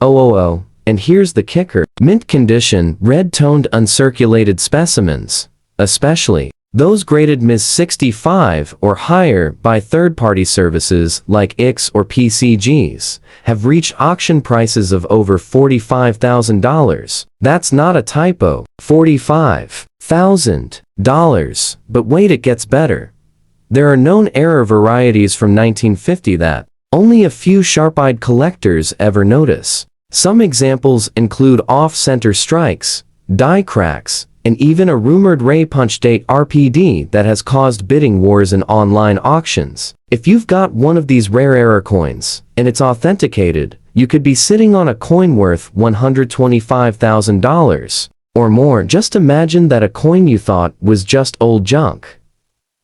$2,000. And here's the kicker: mint condition, red-toned uncirculated specimens, especially those graded Ms. 65 or higher by third-party services like IX or PCGs, have reached auction prices of over $45,000. That's not a typo, $45,000. But wait, it gets better. There are known error varieties from 1950 that only a few sharp-eyed collectors ever notice. Some examples include off-center strikes, die cracks, and even a rumored Ray punch date RPD that has caused bidding wars in online auctions. If you've got one of these rare error coins, and it's authenticated, you could be sitting on a coin worth $125,000 or more. Just imagine that a coin you thought was just old junk,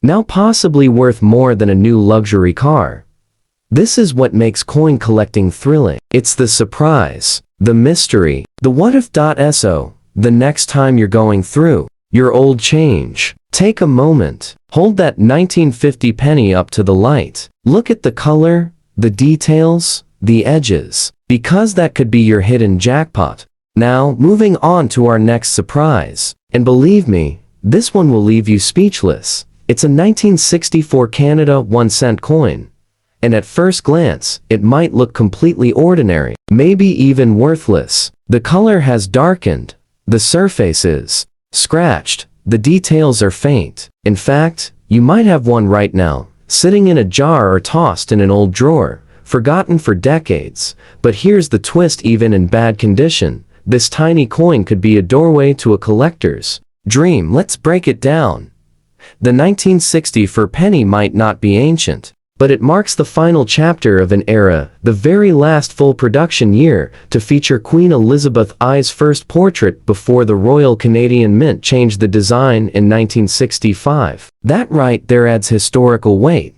now possibly worth more than a new luxury car. This is what makes coin collecting thrilling. It's the surprise, the mystery, the what if. So, the next time you're going through your old change, take a moment, hold that 1950 penny up to the light. Look at the color, the details, the edges, because that could be your hidden jackpot. Now, moving on to our next surprise. And believe me, this one will leave you speechless. It's a 1964 Canada 1-cent coin. And at first glance, it might look completely ordinary, maybe even worthless. The color has darkened, the surface is scratched, the details are faint. In fact, you might have one right now, sitting in a jar or tossed in an old drawer, forgotten for decades. But here's the twist: even in bad condition, this tiny coin could be a doorway to a collector's dream. Let's break it down. The 1964 penny might not be ancient, but it marks the final chapter of an era, the very last full production year to feature Queen Elizabeth I's first portrait before the Royal Canadian Mint changed the design in 1965. That right there adds historical weight.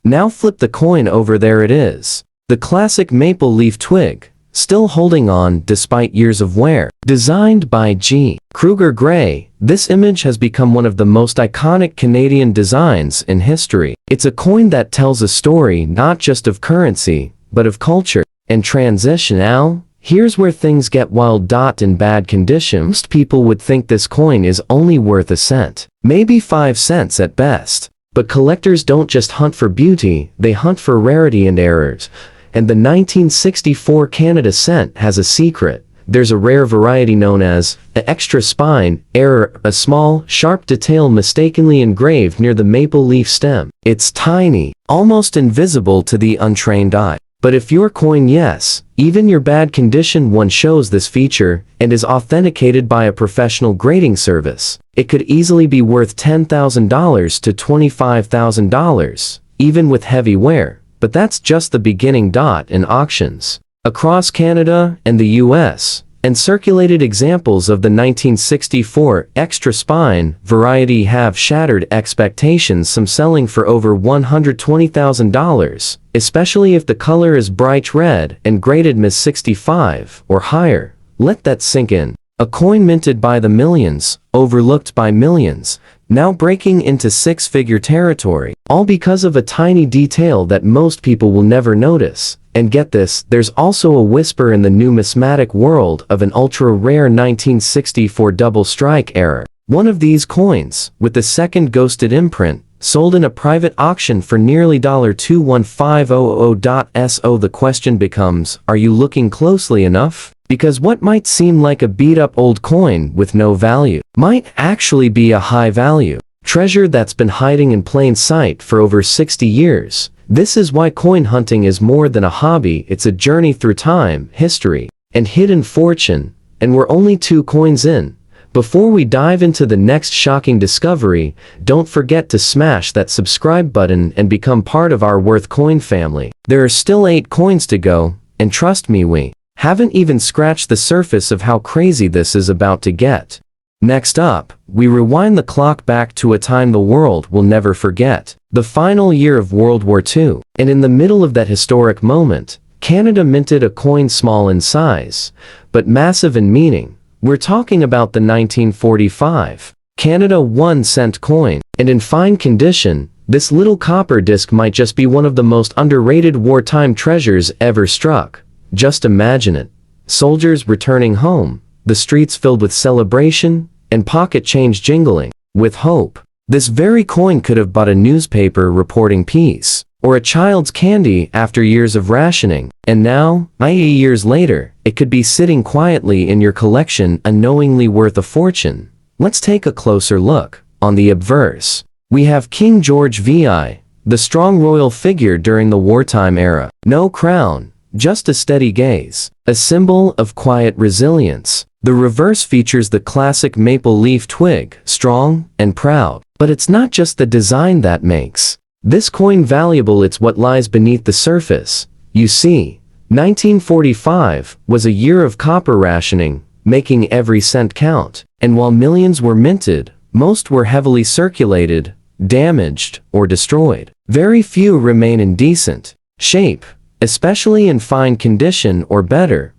Now flip the coin over. There it is. The classic maple leaf twig, still holding on despite years of wear. Designed by G. Kruger Gray, this image has become one of the most iconic Canadian designs in history. It's a coin that tells a story not just of currency, but of culture and transition. Now, here's where things get wild. In bad condition, most people would think this coin is only worth a cent, maybe 5 cents at best. But collectors don't just hunt for beauty, they hunt for rarity and errors. And the 1964 Canada cent has a secret. There's a rare variety known as an extra spine error, a small, sharp detail mistakenly engraved near the maple leaf stem. It's tiny, almost invisible to the untrained eye. But if your coin, yes, even your bad condition one, shows this feature and is authenticated by a professional grading service, it could easily be worth $10,000 to $25,000, even with heavy wear. But that's just the beginning. In auctions across Canada and the US, and circulated examples of the 1964 extra spine variety have shattered expectations, some selling for over $120,000, especially if the color is bright red and graded Ms. 65 or higher. Let that sink in. A coin minted by the millions, overlooked by millions, now breaking into six-figure territory, all because of a tiny detail that most people will never notice. And get this, there's also a whisper in the numismatic world of an ultra-rare 1964 double strike error. One of these coins, with the second ghosted imprint, sold in a private auction for nearly $21500.so. The question becomes, are you looking closely enough? Because what might seem like a beat-up old coin with no value might actually be a high-value treasure that's been hiding in plain sight for over 60 years. This is why coin hunting is more than a hobby. It's a journey through time, history, and hidden fortune. And we're only 2 coins in. Before we dive into the next shocking discovery, don't forget to smash that subscribe button and become part of our Worth Coin family. There are still 8 coins to go, and trust me, we haven't even scratched the surface of how crazy this is about to get. Next up, we rewind the clock back to a time the world will never forget. The final year of World War II. And in the middle of that historic moment, Canada minted a coin small in size, but massive in meaning. We're talking about the 1945 Canada 1 cent coin. And in fine condition, this little copper disc might just be one of the most underrated wartime treasures ever struck. Just imagine it. Soldiers returning home, the streets filled with celebration, and pocket change jingling with hope. This very coin could have bought a newspaper reporting peace, or a child's candy after years of rationing. And now, i.e. years later, it could be sitting quietly in your collection, unknowingly worth a fortune. Let's take a closer look. On the obverse, we have King George VI, the strong royal figure during the wartime era. No crown, just a steady gaze, a symbol of quiet resilience. The reverse features the classic maple leaf twig, strong and proud. But it's not just the design that makes this coin valuable, it's what lies beneath the surface. You see, 1945 was a year of copper rationing, making every cent count. And while millions were minted, most were heavily circulated, damaged, or destroyed. Very few remain in decent shape, especially in fine condition or better.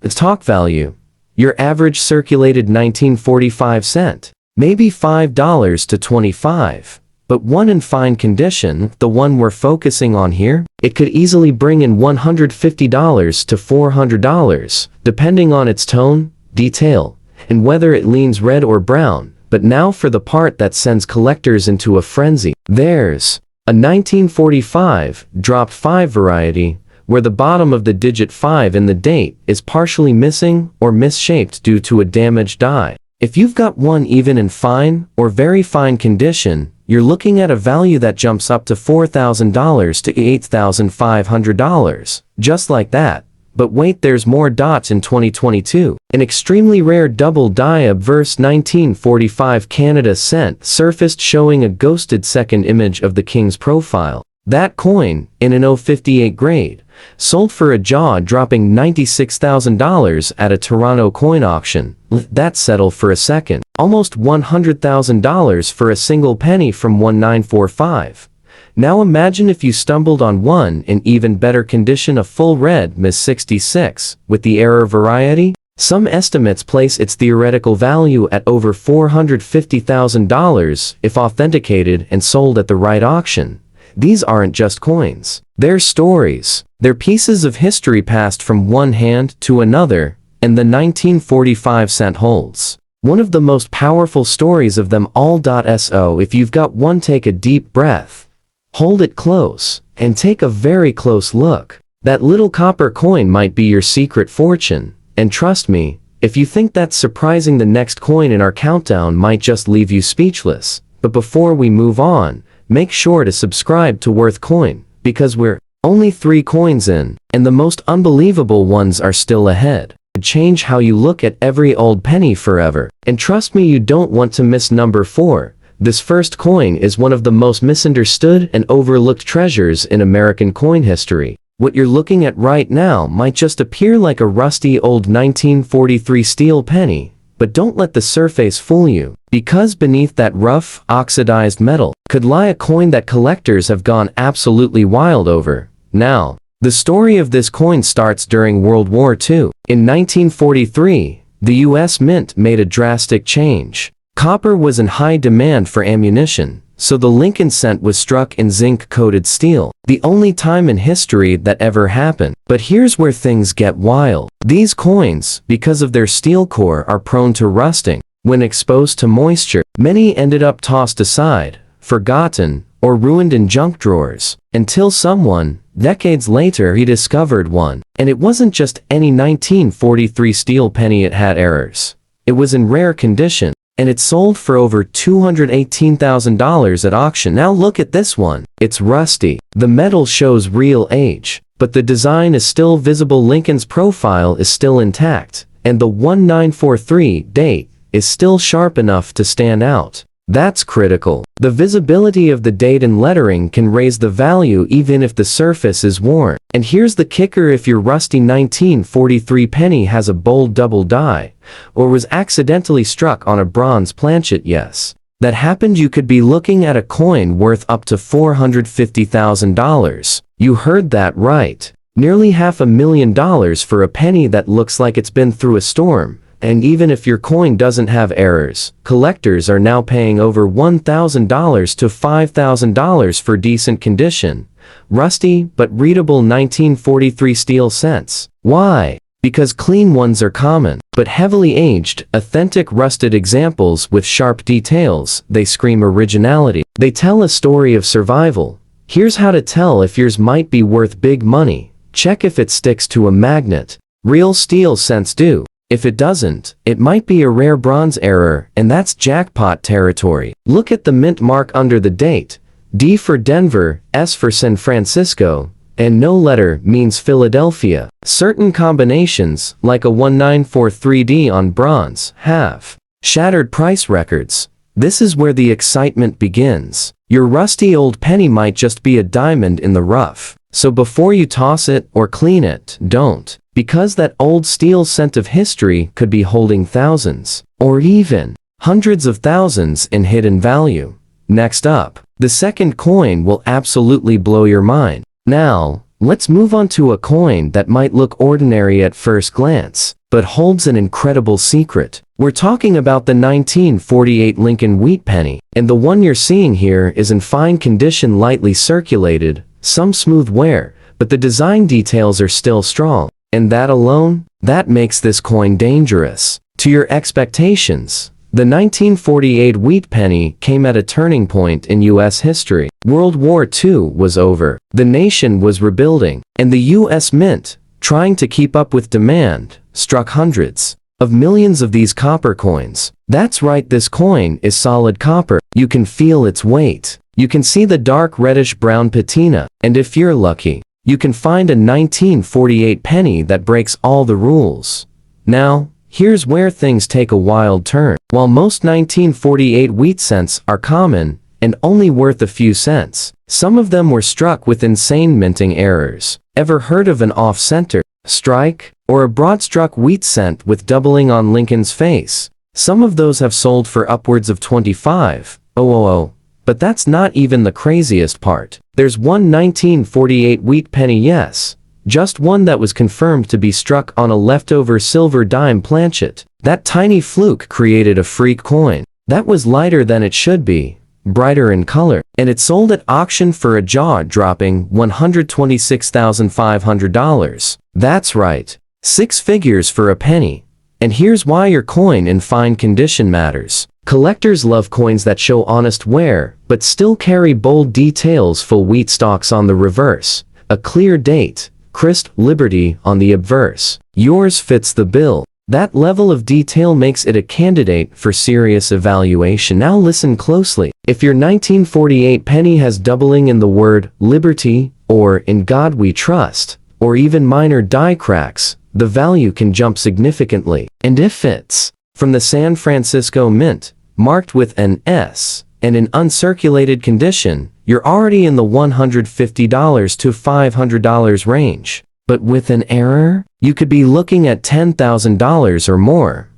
Its talk value. Your average circulated 1945 cent, maybe $5 to $25. But one in fine condition, the one we're focusing on here, it could easily bring in $150 to $400, depending on its tone, detail, and whether it leans red or brown. But now for the part that sends collectors into a frenzy. There's a 1945 drop 5 variety, where the bottom of the digit 5 in the date is partially missing or misshaped due to a damaged die. If you've got one even in fine or very fine condition, you're looking at a value that jumps up to $4,000 to $8,500. Just like that. But wait, there's more. In 2022, an extremely rare double die obverse 1945 Canada cent surfaced showing a ghosted second image of the king's profile. That coin, in an 058 grade, sold for a jaw-dropping $96,000 at a Toronto coin auction. Let that settle for a second. Almost $100,000 for a single penny from 1945. Now imagine if you stumbled on one in even better condition, a full red Miss 66, with the error variety. Some estimates place its theoretical value at over $450,000 if authenticated and sold at the right auction. These aren't just coins. They're stories. They're pieces of history passed from one hand to another, and the 1945 cent holds one of the most powerful stories of them all. So if you've got one, take a deep breath, hold it close, and take a very close look. That little copper coin might be your secret fortune. And trust me, if you think that's surprising, the next coin in our countdown might just leave you speechless. But before we move on, make sure to subscribe to Worth Coin, because we're only 3 coins in, and the most unbelievable ones are still ahead. Change how you look at every old penny forever. And trust me, you don't want to miss number 4. This first coin is one of the most misunderstood and overlooked treasures in American coin history. What you're looking at right now might just appear like a rusty old 1943 steel penny, but don't let the surface fool you, because beneath that rough, oxidized metal could lie a coin that collectors have gone absolutely wild over. Now, the story of this coin starts during World War II. In 1943, the US Mint made a drastic change. Copper was in high demand for ammunition, so the Lincoln cent was struck in zinc-coated steel, the only time in history that ever happened. But here's where things get wild. These coins, because of their steel core, are prone to rusting. When exposed to moisture, many ended up tossed aside, forgotten, or ruined in junk drawers, until someone, decades later, rediscovered one. And it wasn't just any 1943 steel penny, it had errors. It was in rare condition, and it sold for over $218,000 at auction. Now look at this one. It's rusty. The metal shows real age, but the design is still visible. Lincoln's profile is still intact, and the 1943 date is still sharp enough to stand out. That's critical. The visibility of the date and lettering can raise the value even if the surface is worn. And here's the kicker: if your rusty 1943 penny has a bold double die, or was accidentally struck on a bronze planchet, yes, that happened, you could be looking at a coin worth up to $450,000. You heard that right. Nearly $500,000 for a penny that looks like it's been through a storm. And even if your coin doesn't have errors, collectors are now paying over $1,000 to $5,000 for decent condition, rusty but readable 1943 steel cents. Why? Because clean ones are common, but heavily aged, authentic rusted examples with sharp details, they scream originality. They tell a story of survival. Here's how to tell if yours might be worth big money. Check if it sticks to a magnet. Real steel cents do. If it doesn't, it might be a rare bronze error, and that's jackpot territory. Look at the mint mark under the date. D for Denver, S for San Francisco, and no letter means Philadelphia. Certain combinations, like a 1943D on bronze, have shattered price records. This is where the excitement begins. Your rusty old penny might just be a diamond in the rough. So before you toss it or clean it, don't. Because that old steel cent of history could be holding thousands, or even hundreds of thousands in hidden value. Next up, the second coin will absolutely blow your mind. Now, let's move on to a coin that might look ordinary at first glance, but holds an incredible secret. We're talking about the 1948 Lincoln wheat penny, and the one you're seeing here is in fine condition, lightly circulated, some smooth wear, but the design details are still strong. And that alone, that makes this coin dangerous. To your expectations, the 1948 wheat penny came at a turning point in U.S. history. World War II was over, the nation was rebuilding, and the U.S. Mint, trying to keep up with demand, struck hundreds of millions of these copper coins. That's right, this coin is solid copper. You can feel its weight. You can see the dark reddish-brown patina, and if you're lucky, you can find a 1948 penny that breaks all the rules. Now, here's where things take a wild turn. While most 1948 wheat cents are common and only worth a few cents, some of them were struck with insane minting errors. Ever heard of an off-center strike, or a broad-struck wheat cent with doubling on Lincoln's face? Some of those have sold for upwards of $25,000. But that's not even the craziest part. There's one 1948 wheat penny, yes, just one that was confirmed to be struck on a leftover silver dime planchet. That tiny fluke created a freak coin. That was lighter than it should be, brighter in color, and it sold at auction for a jaw-dropping $126,500. That's right, 6 figures for a penny. And here's why your coin in fine condition matters. Collectors love coins that show honest wear, but still carry bold details. Full wheat stalks on the reverse, a clear date, crisp Liberty on the obverse. Yours fits the bill. That level of detail makes it a candidate for serious evaluation. Now listen closely. If your 1948 penny has doubling in the word Liberty, or In God We Trust, or even minor die cracks, the value can jump significantly. And if it's from the San Francisco Mint, marked with an S, and in uncirculated condition, you're already in the $150 to $500 range. But with an error, you could be looking at $10,000 or more.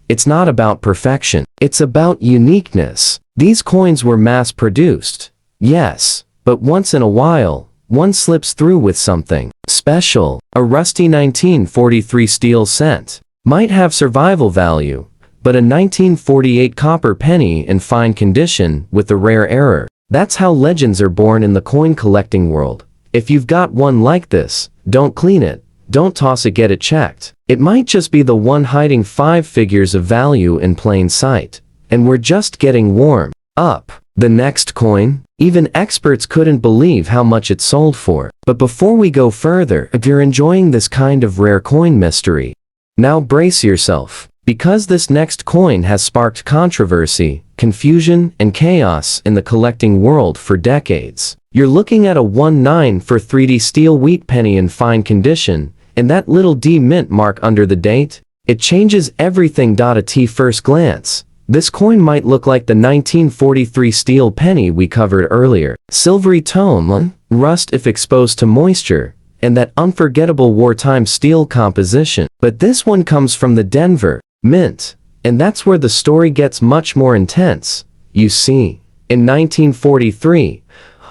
It's not about perfection, it's about uniqueness. These coins were mass-produced, yes, but once in a while, one slips through with something special. A rusty 1943 steel cent. might have survival value, but a 1948 copper penny in fine condition with a rare error. That's how legends are born in the coin collecting world. If you've got one like this, don't clean it, don't toss it, get it checked. It might just be the one hiding 5 figures of value in plain sight. And we're just getting warm up. The next coin, even experts couldn't believe how much it sold for. But before we go further, if you're enjoying this kind of rare coin mystery, now brace yourself, because this next coin has sparked controversy, confusion, and chaos in the collecting world for decades. You're looking at a 1943 steel wheat penny in fine condition, and that little D mint mark under the date, it changes everything. At first glance, this coin might look like the 1943 steel penny we covered earlier. Silvery tone, rust if exposed to moisture, and that unforgettable wartime steel composition. But this one comes from the Denver Mint, and that's where the story gets much more intense. You see, in 1943,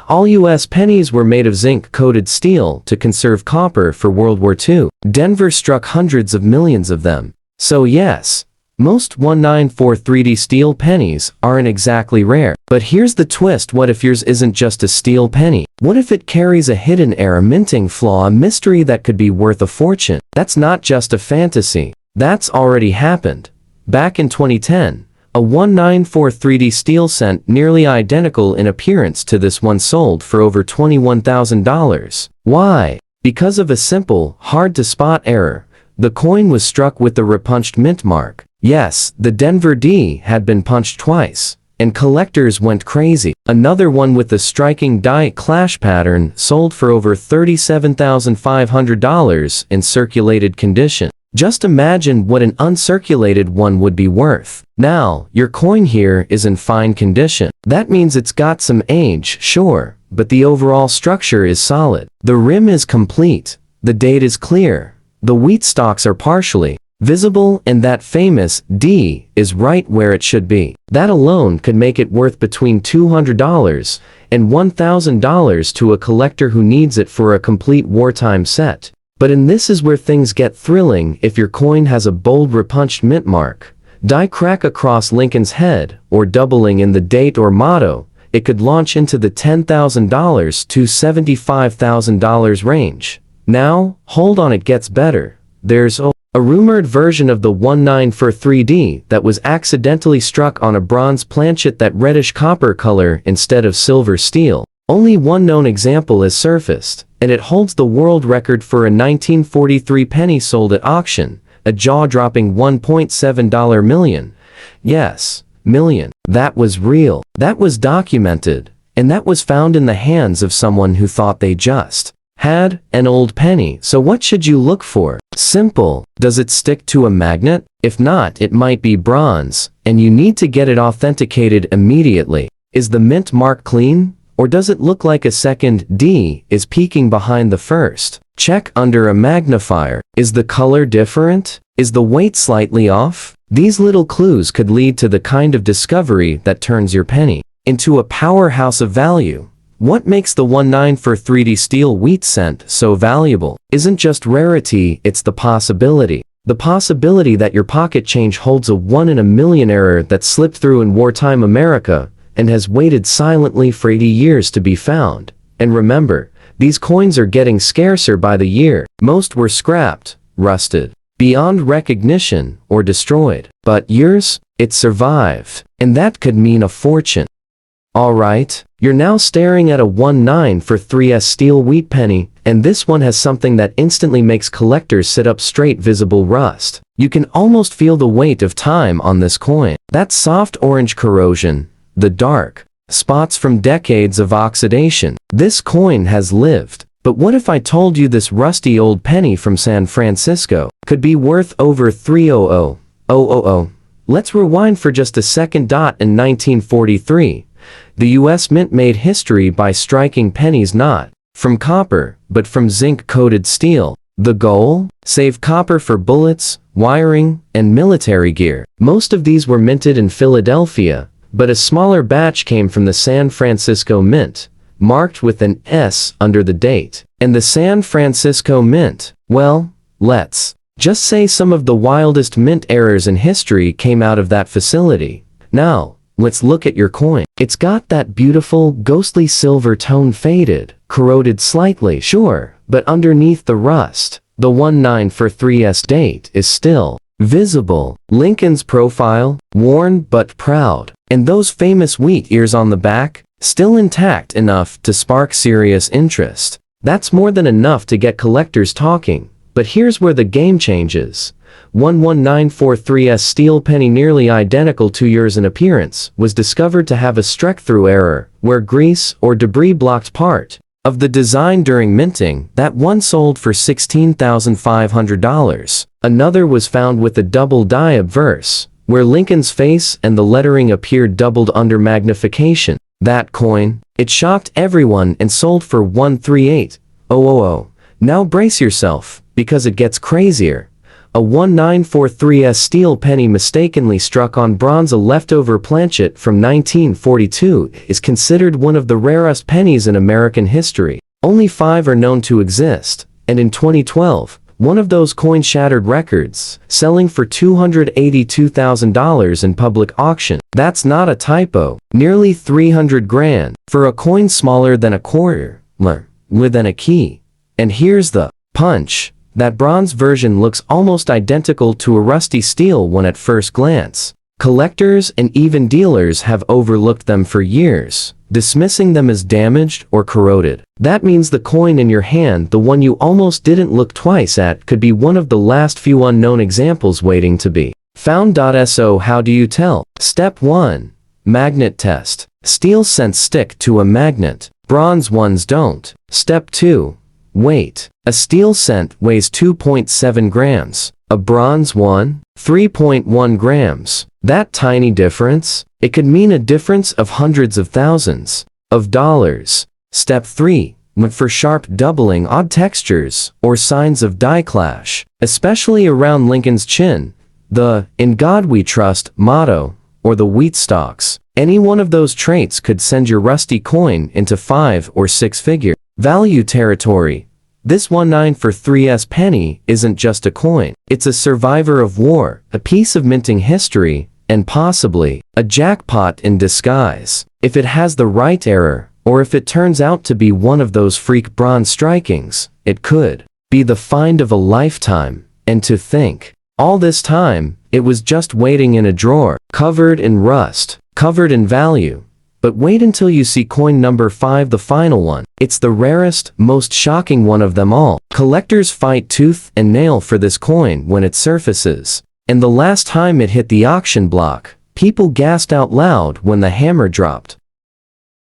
all U.S. pennies were made of zinc-coated steel to conserve copper for World War II. Denver struck hundreds of millions of them. So yes, most 1943 steel pennies aren't exactly rare. But here's the twist: what if yours isn't just a steel penny? What if it carries a hidden error, minting flaw, a mystery that could be worth a fortune? That's not just a fantasy. That's already happened. Back in 2010, a 1943 steel cent nearly identical in appearance to this one sold for over $21,000. Why? Because of a simple, hard-to-spot error. The coin was struck with the repunched mint mark. Yes, the Denver D had been punched twice, and collectors went crazy. Another one with a striking die clash pattern sold for over $37,500 in circulated condition. Just imagine what an uncirculated one would be worth. Now, your coin here is in fine condition. That means it's got some age, sure, but the overall structure is solid. The rim is complete, the date is clear, the wheat stalks are partially visible, and that famous D is right where it should be. That alone could make it worth between $200 and $1,000 to a collector who needs it for a complete wartime set. But this is where things get thrilling. If your coin has a bold repunched mint mark, die crack across Lincoln's head, or doubling in the date or motto, it could launch into the $10,000 to $75,000 range. Now, hold on, it gets better. There's a rumored version of the 1943D that was accidentally struck on a bronze planchet, that reddish copper color instead of silver steel. Only one known example has surfaced, and it holds the world record for a 1943 penny sold at auction, a jaw-dropping $1.7 million. Yes, million. That was real. That was documented, and that was found in the hands of someone who thought they just had an old penny. So what should you look for? Simple. Does it stick to a magnet? If not, it might be bronze, and you need to get it authenticated immediately. Is the mint mark clean? Or does it look like a second D is peeking behind the first? Check under a magnifier. Is the color different? Is the weight slightly off? These little clues could lead to the kind of discovery that turns your penny into a powerhouse of value. What makes the 1943 steel wheat cent so valuable isn't just rarity, it's the possibility. The possibility that your pocket change holds a 1 in a million error that slipped through in wartime America and has waited silently for 80 years to be found. And remember, these coins are getting scarcer by the year. Most were scrapped, rusted, beyond recognition, or destroyed. But yours, it survived, and that could mean a fortune. Alright, you're now staring at a 1943 steel wheat penny, and this one has something that instantly makes collectors sit up straight: visible rust. You can almost feel the weight of time on this coin. That soft orange corrosion, the dark spots from decades of oxidation. This coin has lived. But what if I told you this rusty old penny from San Francisco could be worth over $300,000? Let's rewind for just a second. In 1943, the U.S. Mint made history by striking pennies not from copper, but from zinc-coated steel. The goal? Save copper for bullets, wiring, and military gear. Most of these were minted in Philadelphia, but a smaller batch came from the San Francisco Mint, marked with an S under the date. And the San Francisco Mint, well, let's Just say some of the wildest mint errors in history came out of that facility. Now, let's look at your coin. It's got that beautiful, ghostly silver tone, faded, corroded slightly, sure, but underneath the rust, the 1943's date is still visible. Lincoln's profile, worn but proud, and those famous wheat ears on the back, still intact enough to spark serious interest. That's more than enough to get collectors talking. But here's where the game changes. 11943's steel penny, nearly identical 2 years in appearance, was discovered to have a streak-through error, where grease or debris blocked part of the design during minting. That one sold for $16,500. Another was found with a double die obverse, where Lincoln's face and the lettering appeared doubled under magnification. That coin, it shocked everyone and sold for $138,000. Now brace yourself, because it gets crazier. A 1943's steel penny mistakenly struck on bronze, a leftover planchet from 1942, is considered one of the rarest pennies in American history. Only 5 are known to exist, and in 2012, one of those coins shattered records, selling for $282,000 in public auction. That's not a typo. Nearly 300 grand for a coin smaller than a quarter, within a key. And here's the punch. That bronze version looks almost identical to a rusty steel one at first glance. Collectors and even dealers have overlooked them for years, dismissing them as damaged or corroded. That means the coin in your hand, the one you almost didn't look twice at, could be one of the last few unknown examples waiting to be found. So how do you tell? Step 1. Magnet test. Steel scents stick to a magnet. Bronze ones don't. Step 2. Weight. A steel cent weighs 2.7 grams. A bronze one, 3.1 grams. That tiny difference? It could mean a difference of hundreds of thousands of dollars. Step 3. Look for sharp doubling, odd textures, or signs of die clash, especially around Lincoln's chin, the "In God We Trust" motto, or the wheat stalks. Any one of those traits could send your rusty coin into 5 or 6 figure value territory. This 1943's penny isn't just a coin. It's a survivor of war, a piece of minting history, and possibly a jackpot in disguise. If it has the right error, or if it turns out to be one of those freak bronze strikings, it could be the find of a lifetime. And to think, all this time, it was just waiting in a drawer, covered in rust, covered in value. But wait until you see coin number 5, the final one. It's the rarest, most shocking one of them all. Collectors fight tooth and nail for this coin when it surfaces. And the last time it hit the auction block, people gasped out loud when the hammer dropped.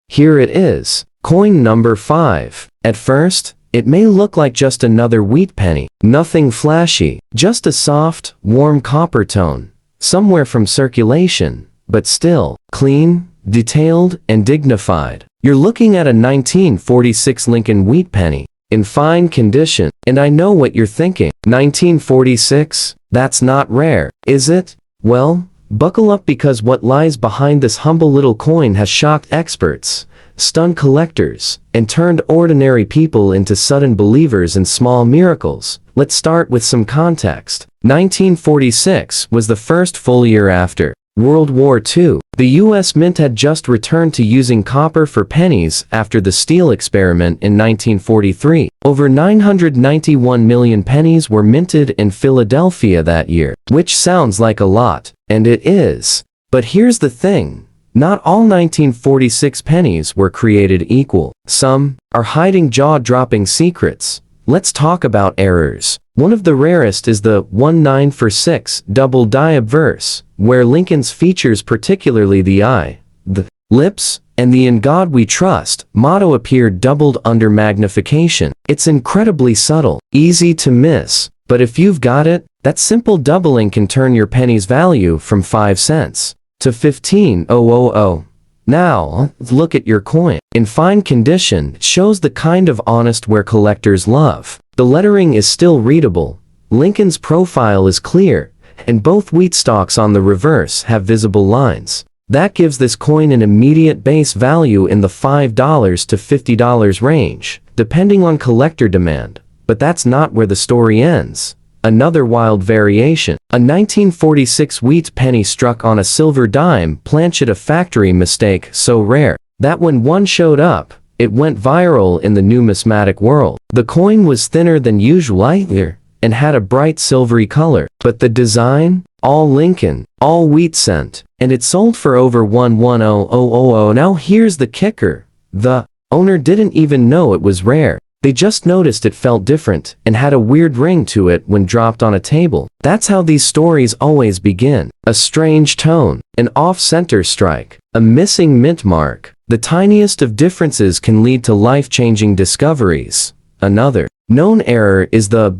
Here it is, coin number 5. At first, it may look like just another wheat penny. Nothing flashy, just a soft, warm copper tone, somewhere from circulation, but still clean, detailed, and dignified. You're looking at a 1946 Lincoln wheat penny, in fine condition. And I know what you're thinking. 1946? That's not rare, is it? Well, buckle up, because what lies behind this humble little coin has shocked experts, stunned collectors, and turned ordinary people into sudden believers in small miracles. Let's start with some context. 1946 was the first full year after World War II. The U.S. Mint had just returned to using copper for pennies after the steel experiment in 1943. Over 991 million pennies were minted in Philadelphia that year, which sounds like a lot, and it is. But here's the thing. Not all 1946 pennies were created equal. Some are hiding jaw-dropping secrets. Let's talk about errors. One of the rarest is the 1946 double die obverse, where Lincoln's features, particularly the eye, the lips, and the "In God We Trust" motto, appeared doubled under magnification. It's incredibly subtle, easy to miss, but if you've got it, that simple doubling can turn your penny's value from 5 cents to $15,000. Now, look at your coin. In fine condition, it shows the kind of honest wear collectors love. The lettering is still readable, Lincoln's profile is clear, and both wheat stalks on the reverse have visible lines. That gives this coin an immediate base value in the $5 to $50 range, depending on collector demand. But that's not where the story ends. Another wild variation. A 1946 wheat penny struck on a silver dime planchet, a factory mistake so rare that when one showed up, it went viral in the numismatic world. The coin was thinner than usual and had a bright silvery color, but the design, all Lincoln, all wheat cent, and it sold for over $110,000. Now here's the kicker. The owner didn't even know it was rare. They just noticed it felt different and had a weird ring to it when dropped on a table. That's how these stories always begin. A strange tone, an off-center strike, a missing mint mark. The tiniest of differences can lead to life-changing discoveries. Another known error is the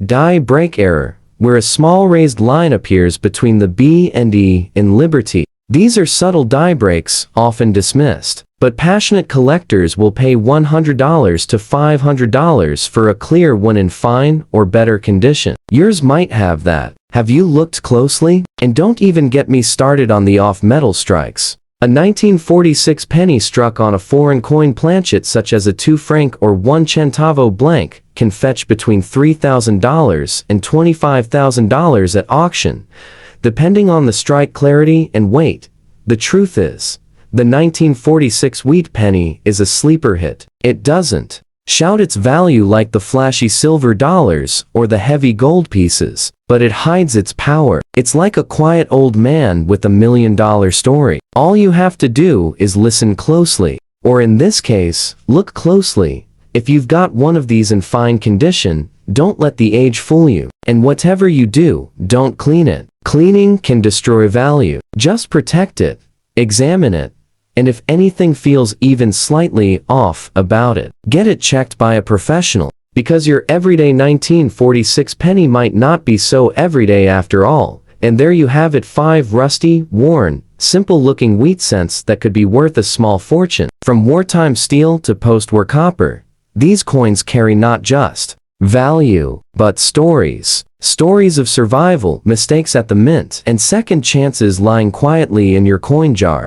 die break error, where a small raised line appears between the B and E in Liberty. These are subtle die breaks, often dismissed, but passionate collectors will pay $100 to $500 for a clear one in fine or better condition. Yours might have that. Have you looked closely? And don't even get me started on the off-metal strikes. A 1946 penny struck on a foreign coin planchet such as a 2 franc or 1 centavo blank can fetch between $3,000 and $25,000 at auction, depending on the strike clarity and weight. The truth is, the 1946 wheat penny is a sleeper hit. It doesn't shout its value like the flashy silver dollars or the heavy gold pieces, but it hides its power. It's like a quiet old man with $1 million story. All you have to do is listen closely, or in this case, look closely. If you've got one of these in fine condition, don't let the age fool you. And whatever you do, don't clean it. Cleaning can destroy value. Just protect it, examine it, and if anything feels even slightly off about it, get it checked by a professional. Because your everyday 1946 penny might not be so everyday after all. And there you have it, 5 rusty, worn, simple-looking wheat cents that could be worth a small fortune. From wartime steel to post-war copper, these coins carry not just value, but stories. Stories of survival, mistakes at the mint, and second chances lying quietly in your coin jar.